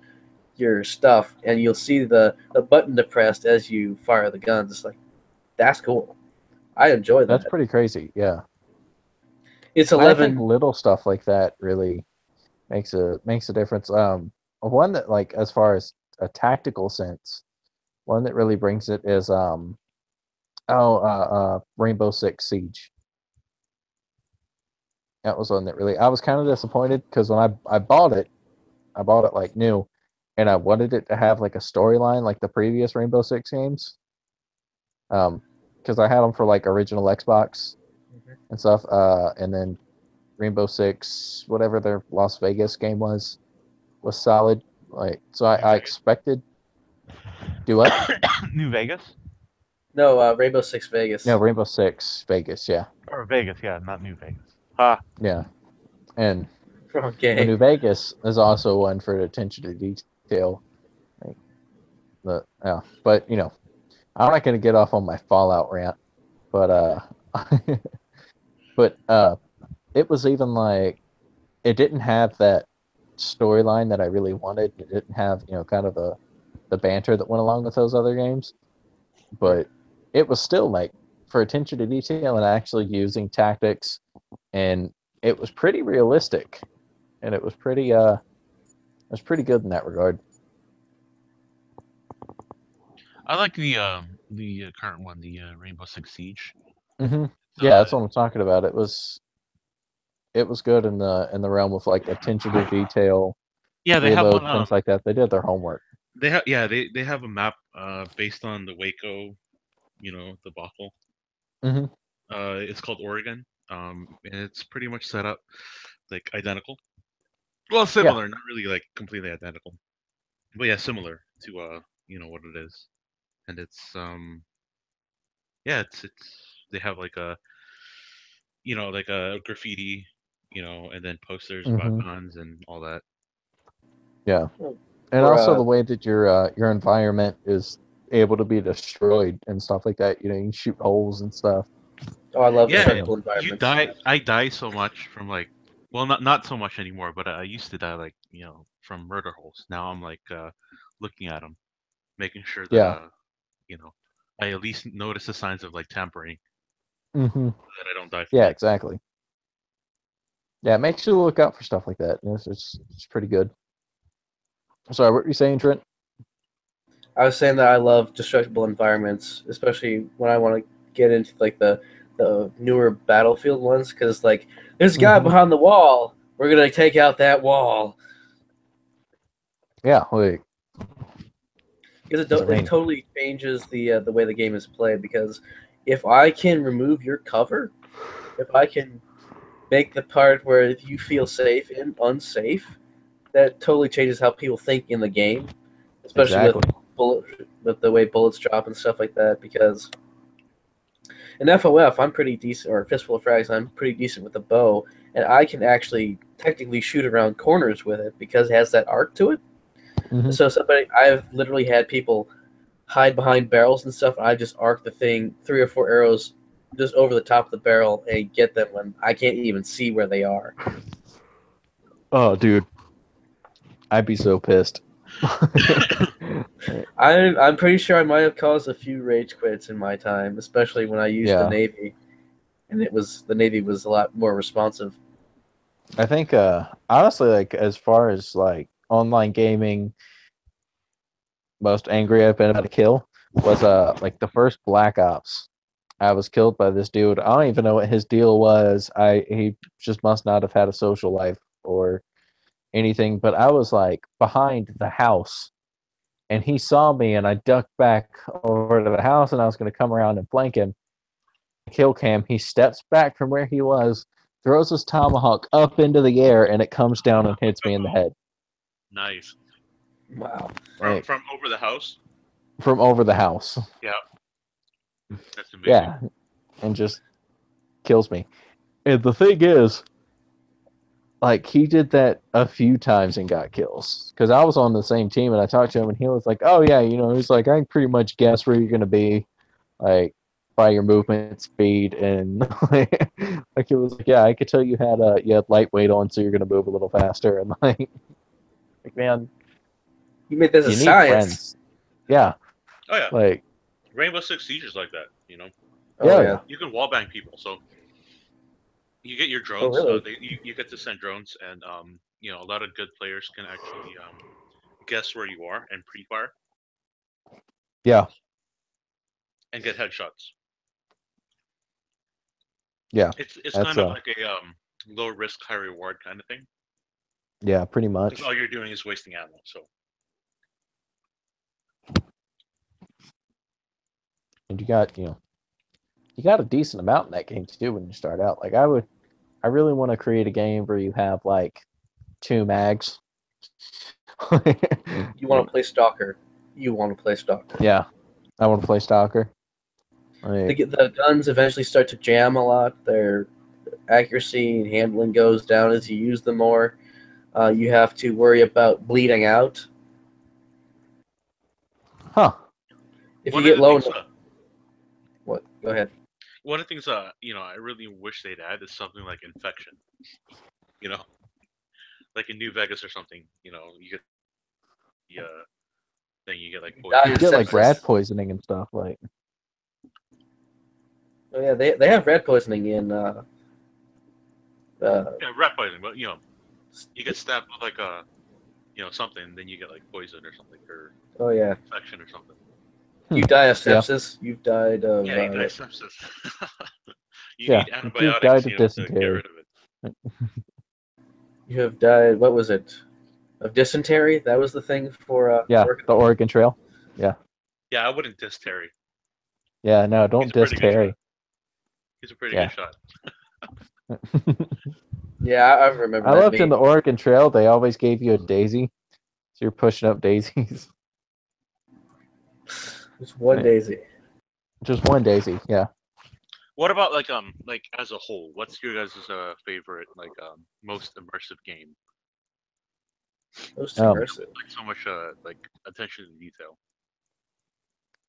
A: your stuff, and you'll see the button depressed as you fire the guns. It's like, that's cool. I enjoy
B: that's
A: that.
B: pretty crazy. Yeah,
A: It's
B: I think
A: 11.
B: little stuff like that really makes a difference. One that like as far as a tactical sense, one that really brings it is Rainbow Six Siege. That was one that really I was kind of disappointed because when I bought it like new, and I wanted it to have like a storyline like the previous Rainbow Six games. Because I had them for like original Xbox and stuff. And then Rainbow Six, whatever their Las Vegas game was solid. Like so, I expected do what?
D: New Vegas
A: No, Rainbow Six
B: No,
A: Vegas.
B: Rainbow Six Vegas. Yeah,
D: or Vegas? Yeah, not New Vegas. Ha.
B: yeah. And the
A: Okay.
B: New Vegas is also one for attention to detail. Like yeah, but I'm not gonna get off on my Fallout rant, but but it was even like it didn't have that storyline that I really wanted. It didn't have kind of the banter that went along with those other games, but it was still like for attention to detail and actually using tactics, and it was pretty realistic, and it was pretty good in that regard.
C: I like the current one, the Rainbow Six Siege.
B: Hmm. Yeah,
C: Uh,
B: that's what I'm talking about. It was good in the realm of like attention to detail,
C: yeah, they have
B: reload,
C: one.
B: things like that. They did their homework.
C: They have a map based on the Waco, debacle.
B: Hmm.
C: It's called Oregon. And it's pretty much set up like identical. Well,
B: Yeah.
C: similar, not really like completely identical, but yeah, similar to what it is. And it's yeah, it's they have like a like a graffiti, and then posters about
B: Hmm.
C: guns and all that.
B: Yeah. And
A: For
B: also the way that your environment is able to be destroyed and stuff like that. You can shoot holes and stuff.
A: oh, I love
C: Yeah,
A: destructible
C: you
A: environments.
C: die. I die so much from like, well, not so much anymore, but I used to die like from murder holes. Now I'm like looking at them, making sure that
B: Yeah.
C: you know I at least notice the signs of like tampering
B: Hmm.
C: so that I don't die from
B: Yeah,
C: it.
B: exactly. Yeah, make sure to look out for stuff like that. It's pretty good. Sorry, what were you saying, Trent?
A: I was saying that I love destructible environments, especially when I want to get into like the newer Battlefield ones, because like there's a guy
B: Hmm.
A: behind the wall. We're gonna take out that wall
B: Yeah, like,
A: because
B: is it
A: it
B: raining?
A: totally changes the way the game is played. Because if I can remove your cover, if I can make the part where you feel safe and unsafe, that totally changes how people think in the game, especially
B: Exactly.
A: with the way bullets drop and stuff like that. Because in FOF, I'm pretty decent, or Fistful of Frags, I'm pretty decent with the bow, and I can actually technically shoot around corners with it because it has that arc to it.
B: Hmm.
A: So I've literally had people hide behind barrels and stuff, and I just arc the thing 3 or 4 arrows just over the top of the barrel and get them when I can't even see where they are.
B: Oh, dude, I'd be so pissed.
A: I'm pretty sure I might have caused a few rage quits in my time, especially when I used the
B: Yeah,
A: Navy, and the Navy was a lot more responsive.
B: I think honestly, like as far as like online gaming, most angry I've been about a kill was like the first Black Ops. I was killed by this dude. I don't even know what his deal was. He just must not have had a social life, or anything, but I was like behind the house, and he saw me, and I ducked back over to the house, and I was going to come around and flank him, kill cam. He steps back from where he was, throws his tomahawk up into the air, and it comes down and hits me in the head.
C: Nice.
A: Wow.
C: From over the house?
B: From over the house.
C: Yeah. That's amazing.
B: Yeah, and just kills me. And the thing is, like, he did that a few times and got kills. Because I was on the same team, and I talked to him, and he was like, oh, yeah, he's like, I can pretty much guess where you're going to be, like, by your movement speed. And, like, it was like, yeah, I could tell you had lightweight on, so you're going to move a little faster. And, like man,
A: You made this a
B: you need
A: science.
B: friends. Yeah.
C: Oh, yeah.
B: Like,
C: Rainbow Six Siege is like that,
A: Oh,
B: yeah.
C: You can wallbang people, so you get your drones.
A: Oh, really?
C: You get to send drones, and a lot of good players can actually guess where you are and pre-fire.
B: Yeah.
C: And get headshots.
B: Yeah.
C: It's kind of like a low risk, high reward kind of thing.
B: Yeah, pretty much.
C: Because all you're doing is wasting ammo. So.
B: And you got a decent amount in that game to do when you start out. Like I really want to create a game where you have like 2 mags.
A: You want to play Stalker. You want to play Stalker.
B: Yeah, I want to play Stalker.
A: The guns eventually start to jam a lot. Their accuracy and handling goes down as you use them more. You have to worry about bleeding out.
B: Huh.
A: If you get low... What? Go ahead.
C: One of the things, I really wish they'd add is something like infection. Like in New Vegas or something. You get then you get like poison.
B: You get like rat poisoning and stuff like.
A: Oh yeah, they have rat poisoning in.
C: Yeah, rat poisoning, but you get stabbed with like something, then you get like poison or something, or infection or something.
A: You die of sepsis. You've died of.
C: Yeah, you die of sepsis. You
B: need
C: antibiotics.
B: You've died of dysentery.
C: To get rid of it.
A: You have died. What was it? Of dysentery. That was the thing for.
B: The Oregon Trail. Yeah.
C: Yeah, I wouldn't diss Terry.
B: Yeah, no, don't diss Terry.
C: He's a pretty good shot.
A: Yeah, I remember.
B: I loved in the Oregon Trail. They always gave you a daisy, so you're pushing up daisies.
A: Just one daisy.
B: Just one daisy, yeah.
C: What about like as a whole? What's your guys' favorite most immersive game?
A: Most immersive.
C: Like so much attention to detail.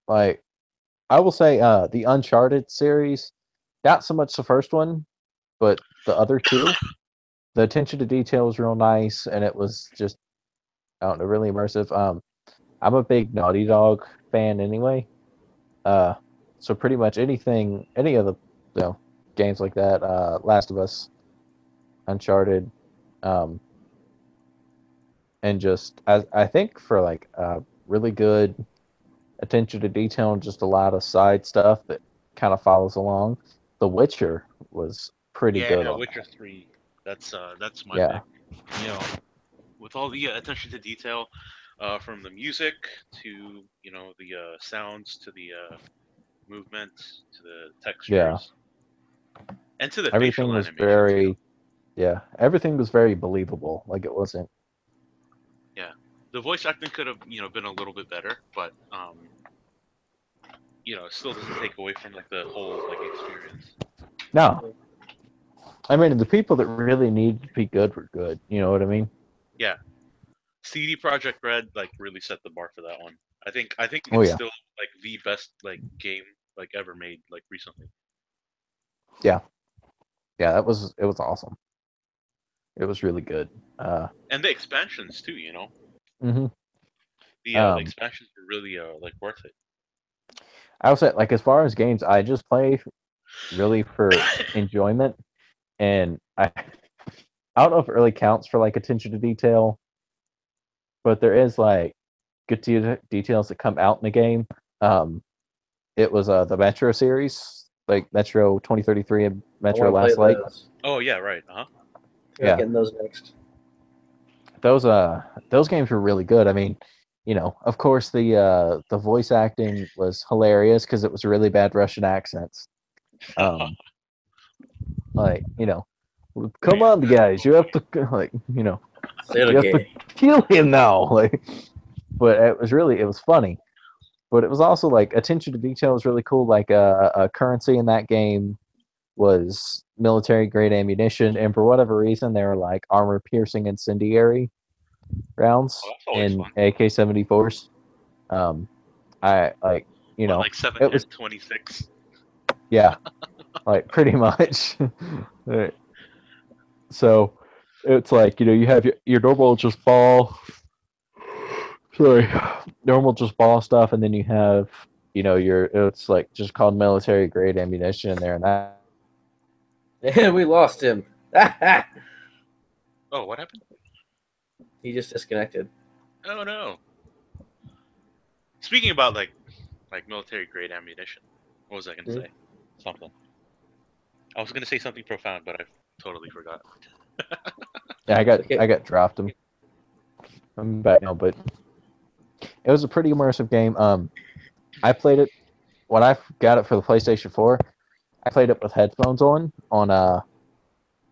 B: Like, I will say the Uncharted series, not so much the first one, but the other 2. The attention to detail was real nice, and it was just, I don't know, really immersive. I'm a big Naughty Dog fan anyway. So pretty much any of the games like that, Last of Us, Uncharted, and just I think for like really good attention to detail and just a lot of side stuff that kind of follows along. The Witcher was pretty good.
C: Yeah, Witcher 3. That's my pick. With all the attention to detail, from the music to the sounds to the movement to the textures, and to the
B: everything was very, everything was very believable. Like it wasn't.
C: Yeah, the voice acting could have been a little bit better, but it still doesn't take away from like the whole experience.
B: No. I mean, the people that really need to be good were good. You know what I mean?
C: Yeah. CD Projekt Red really set the bar for that one. I think it's still the best game ever made recently.
B: Yeah. Yeah, it was awesome. It was really good.
C: And the expansions too,
B: Mm-hmm.
C: The expansions were really worth it.
B: I would say as far as games, I just play really for enjoyment, and I don't know if it really counts for attention to detail, but there is good details that come out in the game. It was the Metro series, Metro 2033 and Metro Last Light.
C: Oh yeah, right.
A: Yeah, getting those next.
B: those games were really good. I mean, of course the voice acting was hilarious because it was really bad Russian accents. Like, come on, guys, you have to like, you have to
A: Sergey.
B: kill him now. Like, but it was funny. But it was also like attention to detail was really cool. Like a currency in that game was military grade ammunition, and for whatever reason, they were like armor piercing incendiary rounds
C: that's always
B: in
C: fun.
B: AK-74s. I like
C: What, like
B: it was
C: 7 hit 26?
B: yeah, like pretty much. Right. So it's like you have your normal just ball, sorry, normal just ball stuff, and then you have your it's like just called military grade ammunition in there, and that
A: And we lost him.
C: Oh, what happened?
A: He just disconnected.
C: Oh no. Speaking about like military grade ammunition, what was I gonna say? Something. I was gonna say something profound, but I totally forgot.
B: yeah,
A: Okay.
B: I got dropped him. I'm back now, but it was a pretty immersive game. I played it when I got it for the PlayStation 4. I played it with headphones on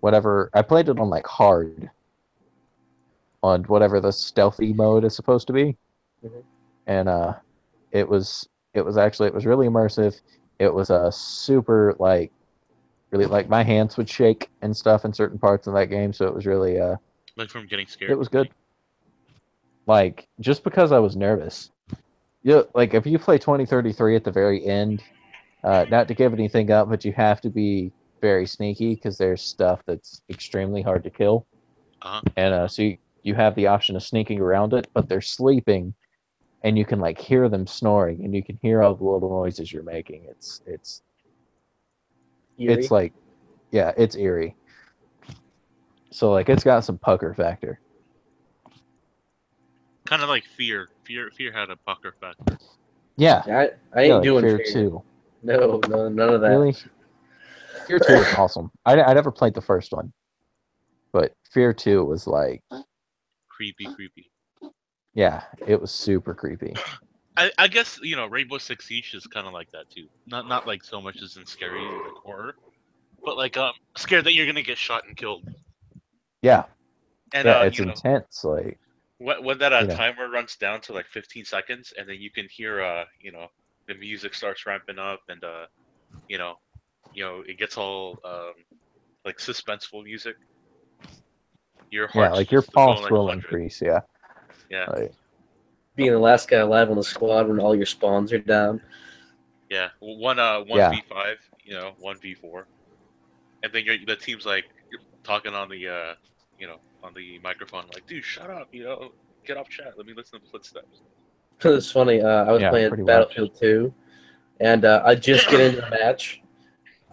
B: whatever. I played it on like hard on whatever the stealthy mode is supposed to be,
A: Mhm.
B: and it was really immersive. It was a super like really like my hands would shake and stuff in certain parts of that game, so it was really
C: Like from getting
B: it
C: scared.
B: was good. Like just because I was nervous. Yeah, like if you play 2033 at the very end, not to give anything up, but you have to be very sneaky because there's stuff that's extremely hard to kill,
C: Uh huh.
B: and so you have the option of sneaking around it, but they're sleeping, and you can like hear them snoring, and you can hear all the little noises you're making. It's
A: Eerie.
B: like yeah, it's eerie. So like it's got some pucker factor.
C: Kind of like fear. Fear had a pucker factor.
B: Yeah,
A: I
B: yeah,
A: ain't
B: like
A: doing
B: Fear
A: fear.
B: 2.
A: No, none of that.
B: Really, Fear 2 was awesome. I never played the first one, but Fear 2 was like
C: Creepy, creepy.
B: yeah, it was super creepy.
C: I guess Rainbow Six Siege is kind of like that too. Not like so much as in scary like horror, but like scared that you're gonna get shot and killed.
B: Yeah,
C: And
B: yeah, it's intense. Like
C: when that
B: you know,
C: timer runs down to like 15 seconds, and then you can hear the music starts ramping up, and you know it gets all like suspenseful music. Your
B: yeah,
C: heart's
B: like your
C: just going
B: pulse
C: like
B: will
C: 100.
B: increase. Yeah,
C: Yeah,
B: like,
A: Being the last guy alive on the squad when all your spawns are down.
C: yeah. One
B: yeah,
C: v5, 1v4, and then the team's like talking on the on the microphone like, dude, shut up, get off chat. Let me listen to the footsteps.
A: It's funny. I was
B: yeah,
A: playing
B: pretty much.
A: Battlefield 2, and I just get into the match.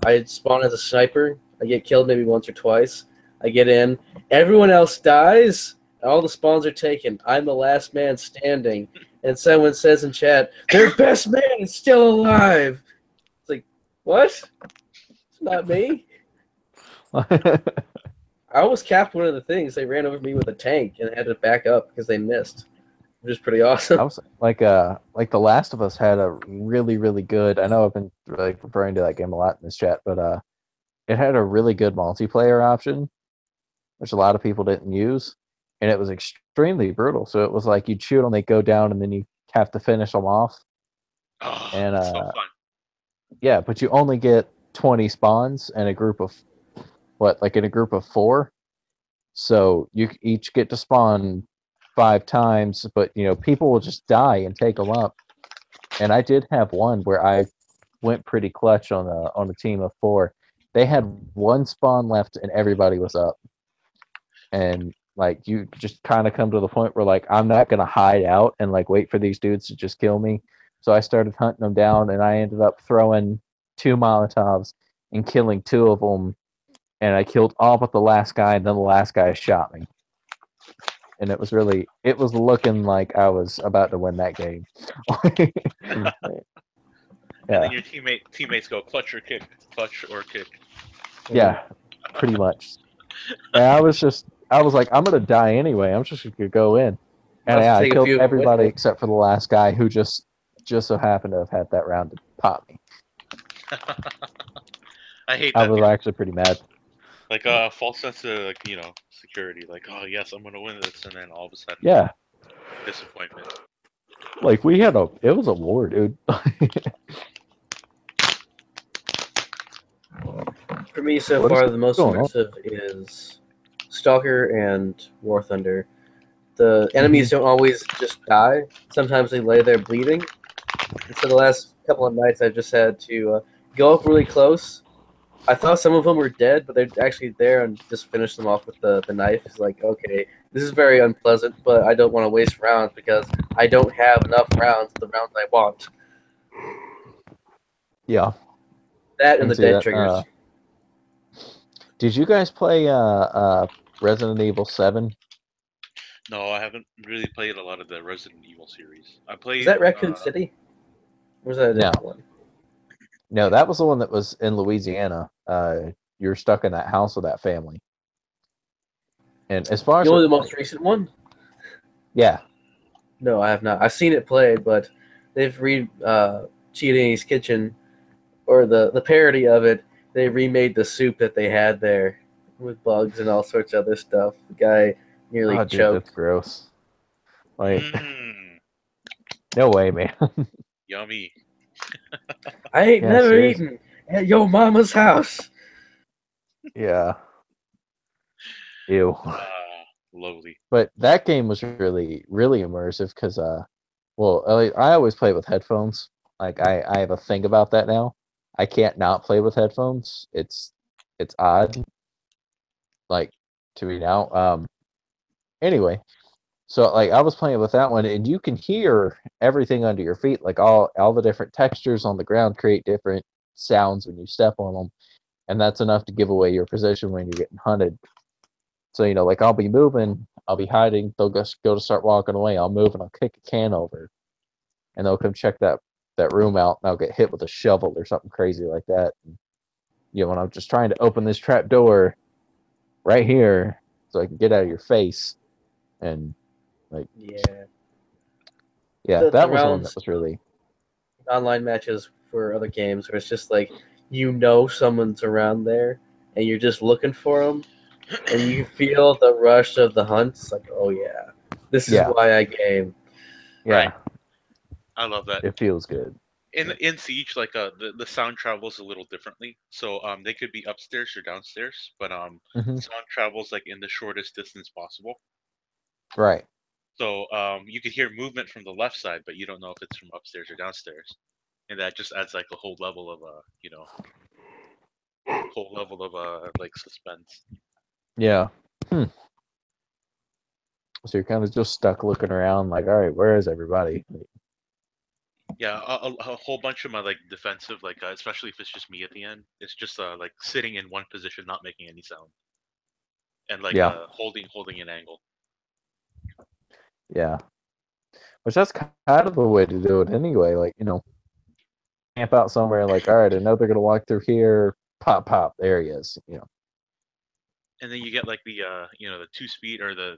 A: I spawn as a sniper. I get killed maybe once or twice. I get in. Everyone else dies. All the spawns are taken. I'm the last man standing. And someone says in chat, their best man is still alive. It's like, what? It's not me. I almost capped one of the things. They ran over me with a tank and I had to back up because they missed, which is pretty awesome.
B: I was like The Last of Us had a really really good. I know I've been like referring to that game a lot in this chat, but it had a really good multiplayer option, which a lot of people didn't use, and it was extremely brutal. So it was like you'd shoot them, they go down, and then you have to finish them off.
C: Oh,
B: And
C: that's so fun.
B: yeah, but you only get 20 spawns in a group of like in a group of 4. So you each get to spawn 5 times, but people will just die and take them up. And I did have one where I went pretty clutch on a team of 4. They had one spawn left and everybody was up. And like you just kind of come to the point where like I'm not gonna hide out and like wait for these dudes to just kill me. So I started hunting them down, and I ended up throwing 2 Molotovs and killing 2 of them. And I killed all but the last guy, and then the last guy shot me. And it was looking like I was about to win that game.
C: And
B: Yeah,
C: then your teammates go clutch or kick.
B: yeah, pretty much. And I was like, I'm gonna die anyway. I'm just gonna go in, and
A: Must
B: yeah, I
A: take a
B: killed
A: few of them with
B: everybody
A: me.
B: except for the last guy who just so happened to have had that round to pop me.
C: I hate
B: I
C: that.
B: was actually pretty mad.
C: Like false sense of like security. Like, oh yes, I'm gonna win this, and then all of a sudden,
B: Yeah,
C: disappointment.
B: like it was a war, dude.
A: For me, so
B: What is
A: far, the most
B: going on?
A: immersive is Stalker and War Thunder. The
B: Mm-hmm.
A: enemies don't always just die. Sometimes they lay there bleeding. And so the last couple of nights, I've just had to go up really close. I thought some of them were dead, but they're actually there, and just finish them off with the knife. It's like, okay, this is very unpleasant, but I don't want to waste rounds because I don't have enough rounds, the rounds I want.
B: Yeah,
A: That
B: I
A: and
B: can
A: the
B: see
A: dead
B: that.
A: triggers.
B: Did you guys play Resident Evil 7?
C: No, I haven't really played a lot of the Resident Evil series. I
A: Is
C: played.
A: that Raccoon City? Or was that a
B: No,
A: different one?
B: no, that was the one that was in Louisiana. You're stuck in that house with that family. And as far
A: You
B: as
A: know the most recent one?
B: yeah,
A: No, I have not. I've seen it played, but they've Cheating's Kitchen, or the parody of it. They remade the soup that they had there with bugs and all sorts of other stuff. The guy nearly
B: oh dude, that's
A: choked.
B: gross. Like,
C: Mmm,
B: no way, man.
C: yummy.
A: I ain't
B: Yeah,
A: never
B: seriously.
A: eaten at your mama's house.
B: Yeah. Ew.
C: Lovely.
B: But that game was really, really immersive because, well, I always play with headphones. Like, I have a thing about that now. I can't not play with headphones. It's odd, like, to me now. Anyway, so like I was playing with that one, and you can hear everything under your feet. Like all the different textures on the ground create different sounds when you step on them, and that's enough to give away your position when you're getting hunted. So like I'll be moving, I'll be hiding. They'll just go to start walking away. I'll move and I'll kick a can over, and they'll come check that room out, and I'll get hit with a shovel or something crazy like that. And, when I'm just trying to open this trap door right here so I can get out of your face, and like
A: Yeah.
B: yeah,
A: The
B: that was one that
A: rounds
B: was really
A: online matches for other games where it's just like someone's around there and you're just looking for them and you feel the rush of the hunt. It's like, oh yeah, this is
B: yeah
A: why I game.
B: yeah.
C: Right. I love that.
B: It feels good.
C: In Siege, like the sound travels a little differently. So they could be upstairs or downstairs, but
B: Hmm.
C: sound travels like in the shortest distance possible.
B: Right.
C: So you could hear movement from the left side, but you don't know if it's from upstairs or downstairs, and that just adds like a whole level of like suspense.
B: Yeah. Hmm. So you're kind of just stuck looking around, like, all right, where is everybody?
C: Yeah, a whole bunch of my like defensive, like especially if it's just me at the end, it's just like sitting in one position, not making any sound, and like
B: Yeah.
C: holding an angle.
B: Yeah. Which that's kind of the way to do it anyway. Like, camp out somewhere. Like, all right, I know they're gonna walk through here. Pop, pop. There he is.
C: And then you get like the the 2 speed or the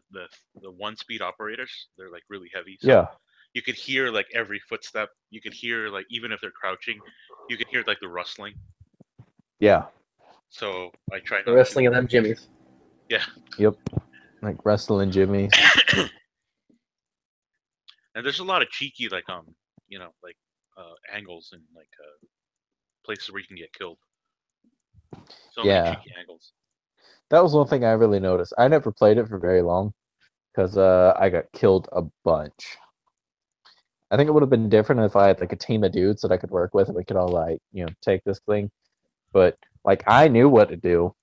C: 1 speed operators. They're like really heavy, so
B: Yeah.
C: you could hear like every footstep. You could hear like even if they're crouching, you could hear like the rustling.
B: Yeah.
C: So I try
A: The
C: not to.
A: wrestling of them jimmies.
C: Yeah,
B: Yep. Like wrestling Jimmy's.
C: and there's a lot of cheeky like like angles and like places where you can get killed. So many
B: Yeah.
C: cheeky angles.
B: That was one thing I really noticed. I never played it for very long because I got killed a bunch. I think it would have been different if I had like a team of dudes that I could work with and we could all like, take this thing. But like I knew what to do.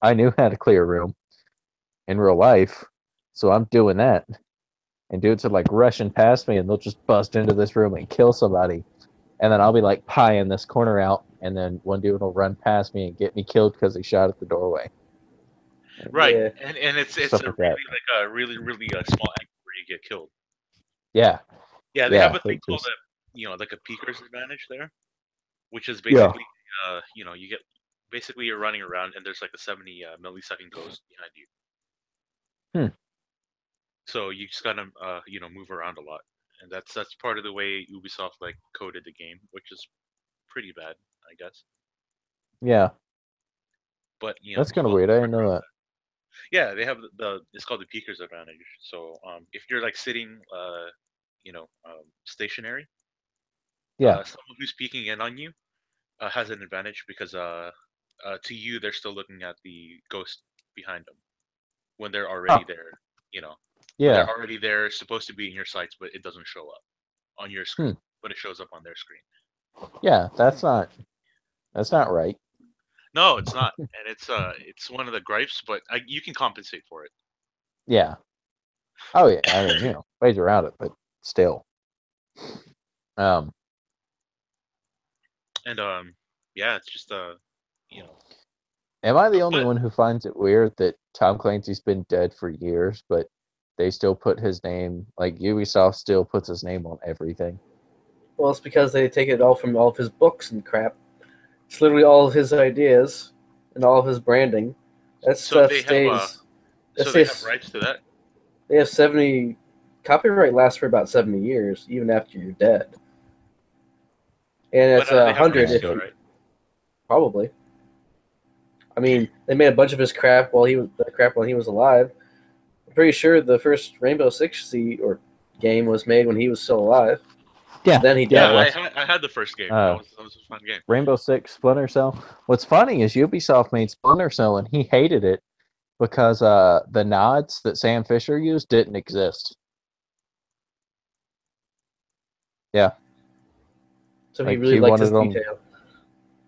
B: I knew how to clear a room in real life. So I'm doing that. And dudes are like rushing past me and they'll just bust into this room and kill somebody. And then I'll be like pieing this corner out and then one dude will run past me and get me killed because he shot at the doorway.
C: Right,
A: Yeah.
C: and it's
B: Stuff
C: a
B: like that.
C: really small angle where you get killed.
B: Yeah.
C: Yeah, they have
B: Yeah.
C: a thing
B: Like
C: called
B: just
C: like a peeker's advantage there, which is
B: yeah.
C: basically you get basically you're running around and there's like a 70 millisecond ghost behind you.
B: Hmm.
C: So you just gotta move around a lot, and that's part of the way Ubisoft like coded the game, which is pretty bad, I guess.
B: Yeah,
C: But
B: that's kind of
C: people
B: weird. I
C: work
B: didn't know
C: around
B: that.
C: that. Yeah, they have it's called the peeker's advantage. So if you're like sitting stationary,
B: Yeah.
C: someone who's peeking in on you has an advantage because to you they're still looking at the ghost behind them when they're already
B: Huh.
C: there. You know, when
B: Yeah.
C: they're already there, supposed to be in your sights, but it doesn't show up on your
B: Hmm.
C: screen, but it shows up on their screen.
B: Yeah. That's not right.
C: No, it's not, and it's one of the gripes, but you can compensate for it.
B: Yeah. Oh yeah. I mean, ways around it, but still. Um.
C: And yeah, it's just
B: Am I the only
C: but
B: one who finds it weird that Tom Clancy's been dead for years, but they still put his name, like Ubisoft still puts his name on everything?
A: Well, it's because they take it all from all of his books and crap. It's literally all of his ideas and all of his branding. That
C: so
A: stuff
C: they have
A: stays. That
C: so they have
A: stays.
C: rights to that.
A: They have 70. Copyright lasts for about 70 years, even after you're dead. And
C: But
A: it's
C: they have
A: 100
C: rights
B: Yeah.
C: to
A: if
C: it,
A: you
C: right?
A: probably. I mean, they made a bunch of his crap while he was alive. I'm pretty sure the first Rainbow Six Siege or game was made when he was still alive.
B: Yeah.
A: Then he
C: Yeah,
A: died.
C: I had the first game.
B: Uh,
C: That was a fun game.
B: Rainbow Six, Splinter Cell. What's funny is Ubisoft made Splinter Cell and he hated it because the nods that Sam Fisher used didn't exist. Yeah.
A: So he
B: Like
A: really
B: he
A: liked
B: wanted
A: his
B: them.
A: detail.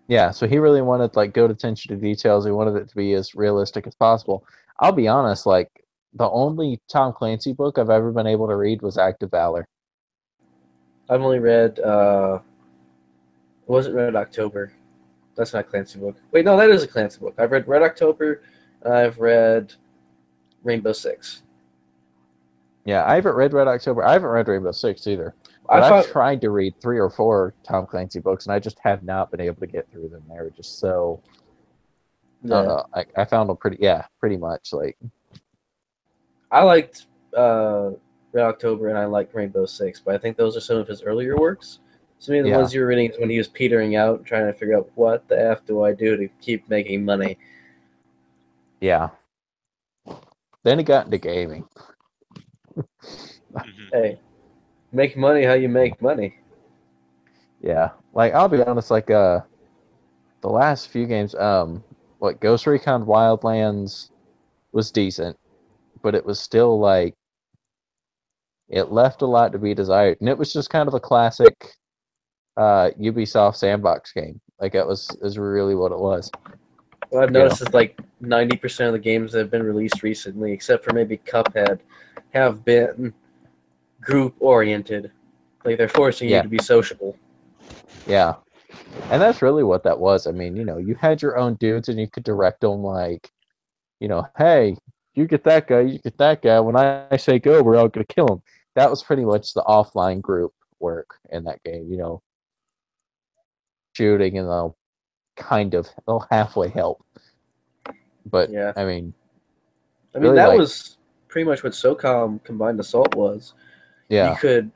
B: Yeah, so he really wanted like good attention to details. He wanted it to be as realistic as possible. I'll be honest, like the only Tom Clancy book I've ever been able to read was Act of Valor.
A: I've only read. It wasn't Red October. That's not a Clancy book. Wait, no, that is a Clancy book. I've read Red October. I've read Rainbow Six.
B: Yeah, I haven't read Red October. I haven't read Rainbow Six either.
A: I
B: But I've
A: thought.
B: tried to read 3 or 4 Tom Clancy books, and I just have not been able to get through them. They were just so.
A: Yeah,
B: I found them pretty much like.
A: I liked Red October and I liked Rainbow Six, but I think those are some of his earlier works. So maybe the
B: Yeah,
A: ones you were reading is when he was petering out, trying to figure out what the f do I do to keep making money.
B: yeah. Then he got into gaming.
C: Hmm.
A: Hey, make money how you make money.
B: Yeah, like I'll be honest, like the last few games, what Ghost Recon Wildlands was decent, but it was still like it left a lot to be desired, and it was just kind of a classic Ubisoft sandbox game. Like that is really what it was.
A: What I've
B: You know?
A: noticed is like 90% of the games that have been released recently, except for maybe Cuphead, have been group oriented. Like they're forcing you
B: Yeah,
A: to be sociable.
B: yeah, and that's really what that was. I mean, you had your own dudes, and you could direct them like, hey, you get that guy, you get that guy. When I say go, we're all gonna kill him. That was pretty much the offline group work in that game. Shooting and they'll halfway help. But
A: Yeah.
B: I mean,
A: I mean,
B: really,
A: that
B: like,
A: was pretty much what SOCOM Combined Assault was. You
B: yeah,
A: could,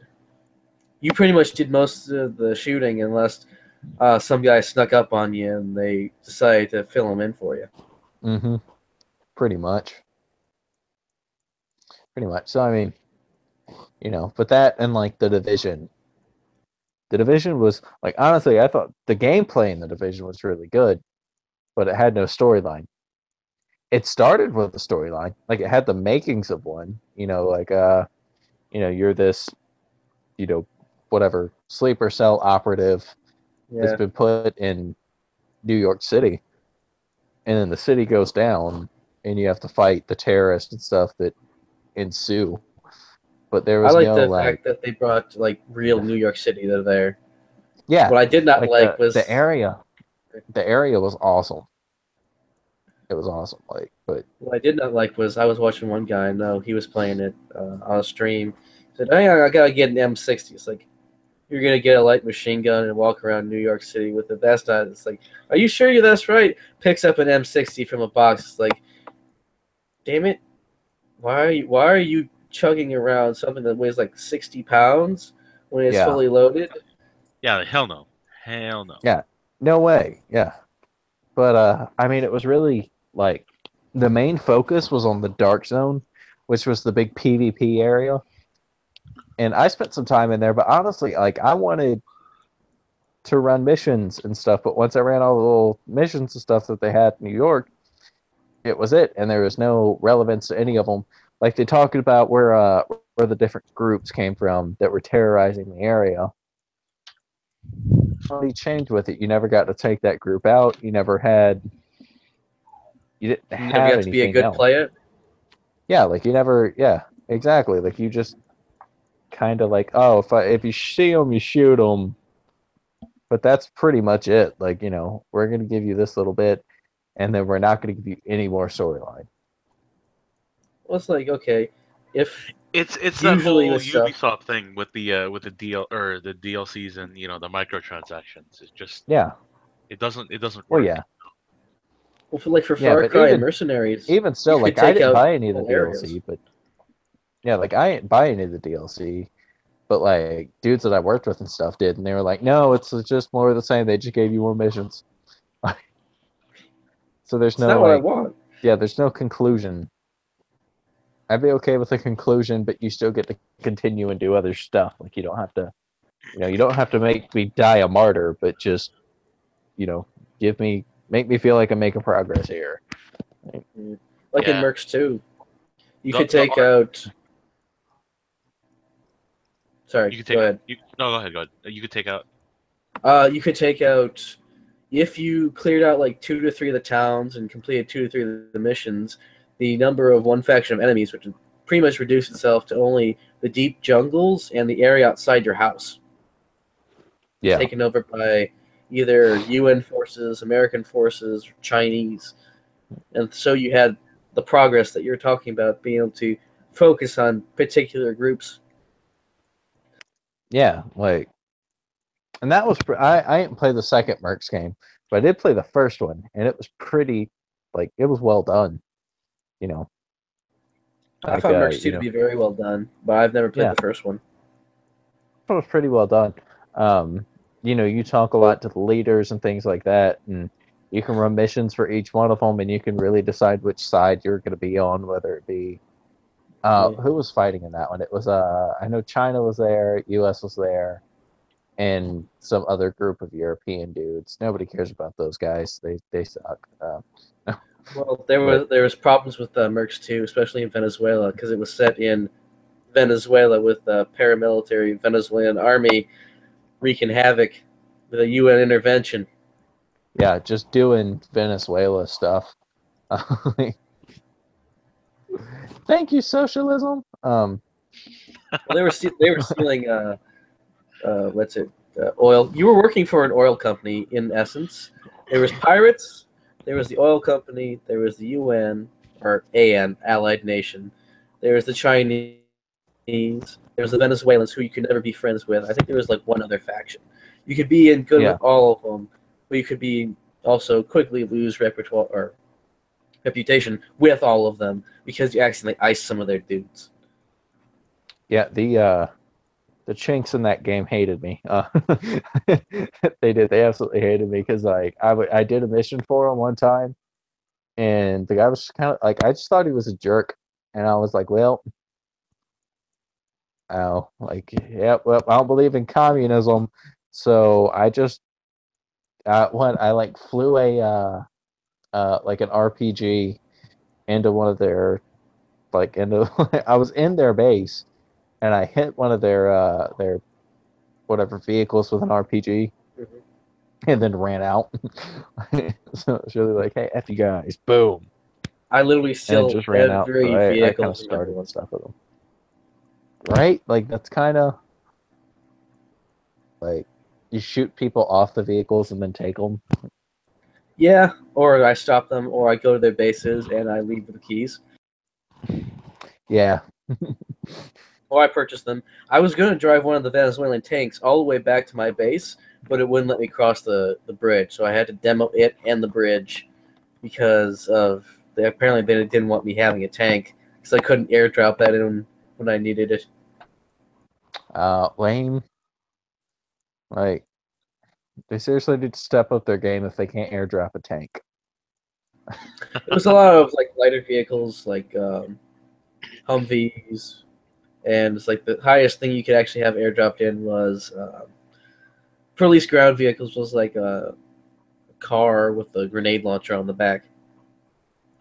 A: you pretty much did most of the shooting unless some guy snuck up on you and they decided to fill him in for you.
B: mm-hmm, pretty much, pretty much. So I mean, but that and like the division was like honestly, I thought the gameplay in the division was really good, but it had no storyline. It started with a storyline, like it had the makings of one. Like you're this, you know, whatever sleeper cell operative that's
A: Yeah.
B: been put in New York City, and then the city goes down, and you have to fight the terrorists and stuff that ensue. But there
A: I
B: was
A: like
B: no
A: the
B: like,
A: fact that they brought like real New York City to there.
B: yeah,
A: What I did not
B: like
A: like
B: the
A: was
B: area, was awesome. It was awesome. Like, but
A: what I did not like was I was watching one guy. I know he was playing it on a stream. He said, "Hey, I gotta get an M60." It's like you're gonna get a light machine gun and walk around New York City with it. That's not. It's like, are you sure that's right? Picks up an M60 from a box. It's like, damn it, why are you chugging around something that weighs like 60 pounds when it's
B: Yeah.
A: fully loaded?
C: Yeah, hell no. Hell no.
B: Yeah, no way. Yeah, but I mean, it was really like the main focus was on the dark zone, which was the big PvP area, and I spent some time in there. But honestly, like I wanted to run missions and stuff, but once I ran all the little missions and stuff that they had in New York, it was it, and there was no relevance to any of them. Like they talked about where the different groups came from that were terrorizing the area. Only changed with it. You never got to take that group out. You didn't
A: You never
B: have
A: got to be a
B: anything
A: good
B: else.
A: player.
B: Yeah, like you never. Yeah, exactly. Like you just kind of like, oh, if you see them, you shoot them. But that's pretty much it. Like we're gonna give you this little bit, and then we're not gonna give you any more storyline.
A: Well, it's like, okay, if
C: It's that
A: usually
C: whole
A: with stuff,
C: Ubisoft thing with the the DLCs and the microtransactions. It's just
B: Yeah.
C: it doesn't
B: Well,
C: work.
B: yeah.
A: well, for
B: Yeah,
A: Far
B: but
A: Cry and Mercenaries,
B: even
A: you
B: still,
A: could
B: like I
A: take
B: didn't
A: out
B: buy any of the
A: whole areas.
B: DLC, but yeah, like I didn't buy any of the DLC, but like dudes that I worked with and stuff did, and they were like, "No, it's just more of the same. They just gave you more missions." So there's
A: It's
B: no
A: not what I
B: like,
A: want.
B: yeah, there's no conclusion. I'd be okay with a conclusion, but you still get to continue and do other stuff. Like you don't have to, you don't have to make me die a martyr, but just, you know, make me feel like I'm making progress here.
A: Like in
C: Yeah.
A: Mercs 2, you
C: The
A: could
C: the
A: take
C: art.
A: out. Sorry,
C: You could
A: go
C: take.
A: ahead.
C: No, go ahead. Go ahead. You could take out.
A: You could take out if you cleared out like 2 to 3 of the towns and completed 2 to 3 of the missions. The number of one faction of enemies, which would pretty much reduce itself to only the deep jungles and the area outside your house,
B: Yeah.
A: taken over by either UN forces, American forces, or Chinese, and so you had the progress that you're talking about, being able to focus on particular groups.
B: Yeah, like, and that was I didn't play the second Mercs game, but I did play the first one, and it was pretty, like, it was well done. You know,
A: I
B: like
A: found Mercs 2 to be very well done, but I've never played
B: yeah,
A: the first one.
B: it was pretty well done. Um, you talk a lot to the leaders and things like that, and you can run missions for each one of them, and you can really decide which side you're going to be on, whether it be
A: Yeah.
B: who was fighting in that one. It was I know China was there, U.S. was there, and some other group of European dudes. Nobody cares about those guys. They suck.
A: Well,
B: But
A: there was problems with Mercs 2, especially in Venezuela, because it was set in Venezuela with the paramilitary Venezuelan army wreaking havoc with a UN intervention.
B: yeah, just doing Venezuela stuff. Thank you, socialism.
A: Well, they were stealing what's it oil. You were working for an oil company in essence. There was pirates. There was the oil company. There was the UN or AN, Allied Nation. There was the Chinese. There was the Venezuelans who you could never be friends with. I think there was like one other faction. You could be in good
B: Yeah.
A: with all of them, but you could be also quickly lose repertoire or reputation with all of them because you accidentally iced some of their dudes.
B: Yeah, the chinks in that game hated me. They did. They absolutely hated me because like I did a mission for him one time, and the guy was kind of like I just thought he was a jerk, and I was like, well, oh, like yeah, well, I don't believe in communism, so I just I like flew a like an RPG into one of their like into I was in their base and I hit one of their whatever vehicles with an RPG
A: Mm-hmm.
B: and then ran out. So it's really like, hey, F you guys, boom.
A: I literally
B: And then
A: steal
B: just ran out. So
A: every
B: I kind
A: vehicle
B: of
A: from
B: started
A: everyone.
B: and stuff with them. Right? Like that's kind of like you shoot people off the vehicles and then take them.
A: Yeah, or I stop them, or I go to their bases and I leave the keys,
B: Yeah.
A: or I purchase them. I was going to drive one of the Venezuelan tanks all the way back to my base, but it wouldn't let me cross the bridge, so I had to demo it and the bridge because of apparently they didn't want me having a tank because I couldn't airdrop that in when I needed it.
B: Lame. Like, they seriously need to step up their game if they can't airdrop a tank.
A: It was a lot of like lighter vehicles, like Humvees, and it's like the highest thing you could actually have airdropped in was for at least ground vehicles was like a car with a grenade launcher on the back.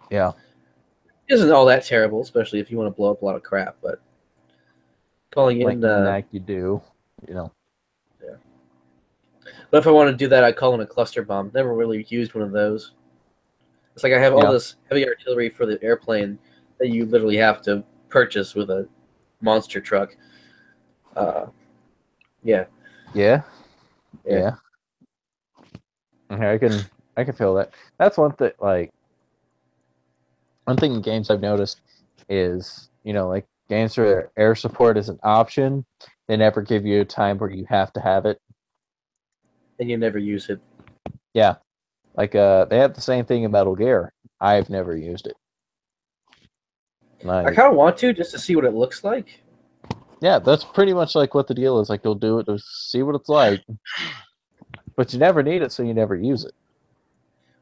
B: Yeah.
A: It isn't all that terrible, especially if you want to blow up a lot of crap. But calling
B: Like
A: in,
B: like you do, you know.
A: yeah. But if I want to do that, I call in a cluster bomb. Never really used one of those. It's like I have all
B: Yeah.
A: this heavy artillery for the airplane that you literally have to purchase with a monster truck. Yeah.
B: Yeah.
A: Yeah.
B: Okay, I can feel that. That's one thing. Like, one thing in games I've noticed is, you know, like games where air support is an option, they never give you a time where you have to have it.
A: And you never use it.
B: Yeah. Like, they have the same thing in Metal Gear. I've never used it.
A: I
B: Like,
A: kind of want to just to see what it looks like.
B: yeah, that's pretty much like what the deal is. Like, you'll do it to see what it's like, but you never need it, so you never use it.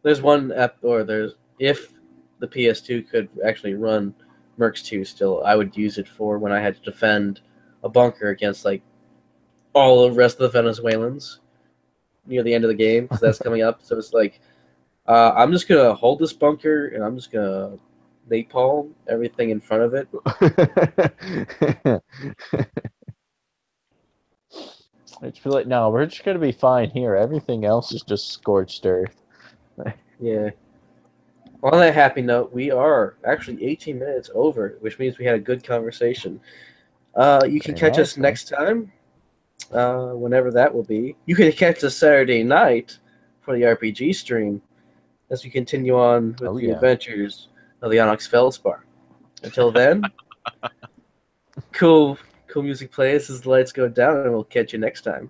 A: There's one app, or there's if the PS2 could actually run Mercs 2 still, I would use it for when I had to defend a bunker against like all the rest of the Venezuelans near the end of the game because that's coming up. So it's like I'm just gonna hold this bunker and I'm just gonna napalm everything in front of it.
B: I just feel like, no, we're just gonna be fine here. Everything else is just scorched earth.
A: Yeah. On that happy note, we are actually 18 minutes over, which means we had a good conversation. You can
B: Very
A: catch
B: nice,
A: us
B: man.
A: next time, whenever that will be. You can catch us Saturday night for the RPG stream as we continue on with
B: Oh,
A: the
B: yeah.
A: adventures of the Onyx Feldspar. Until then, cool music plays as the lights go down, and we'll catch you next time.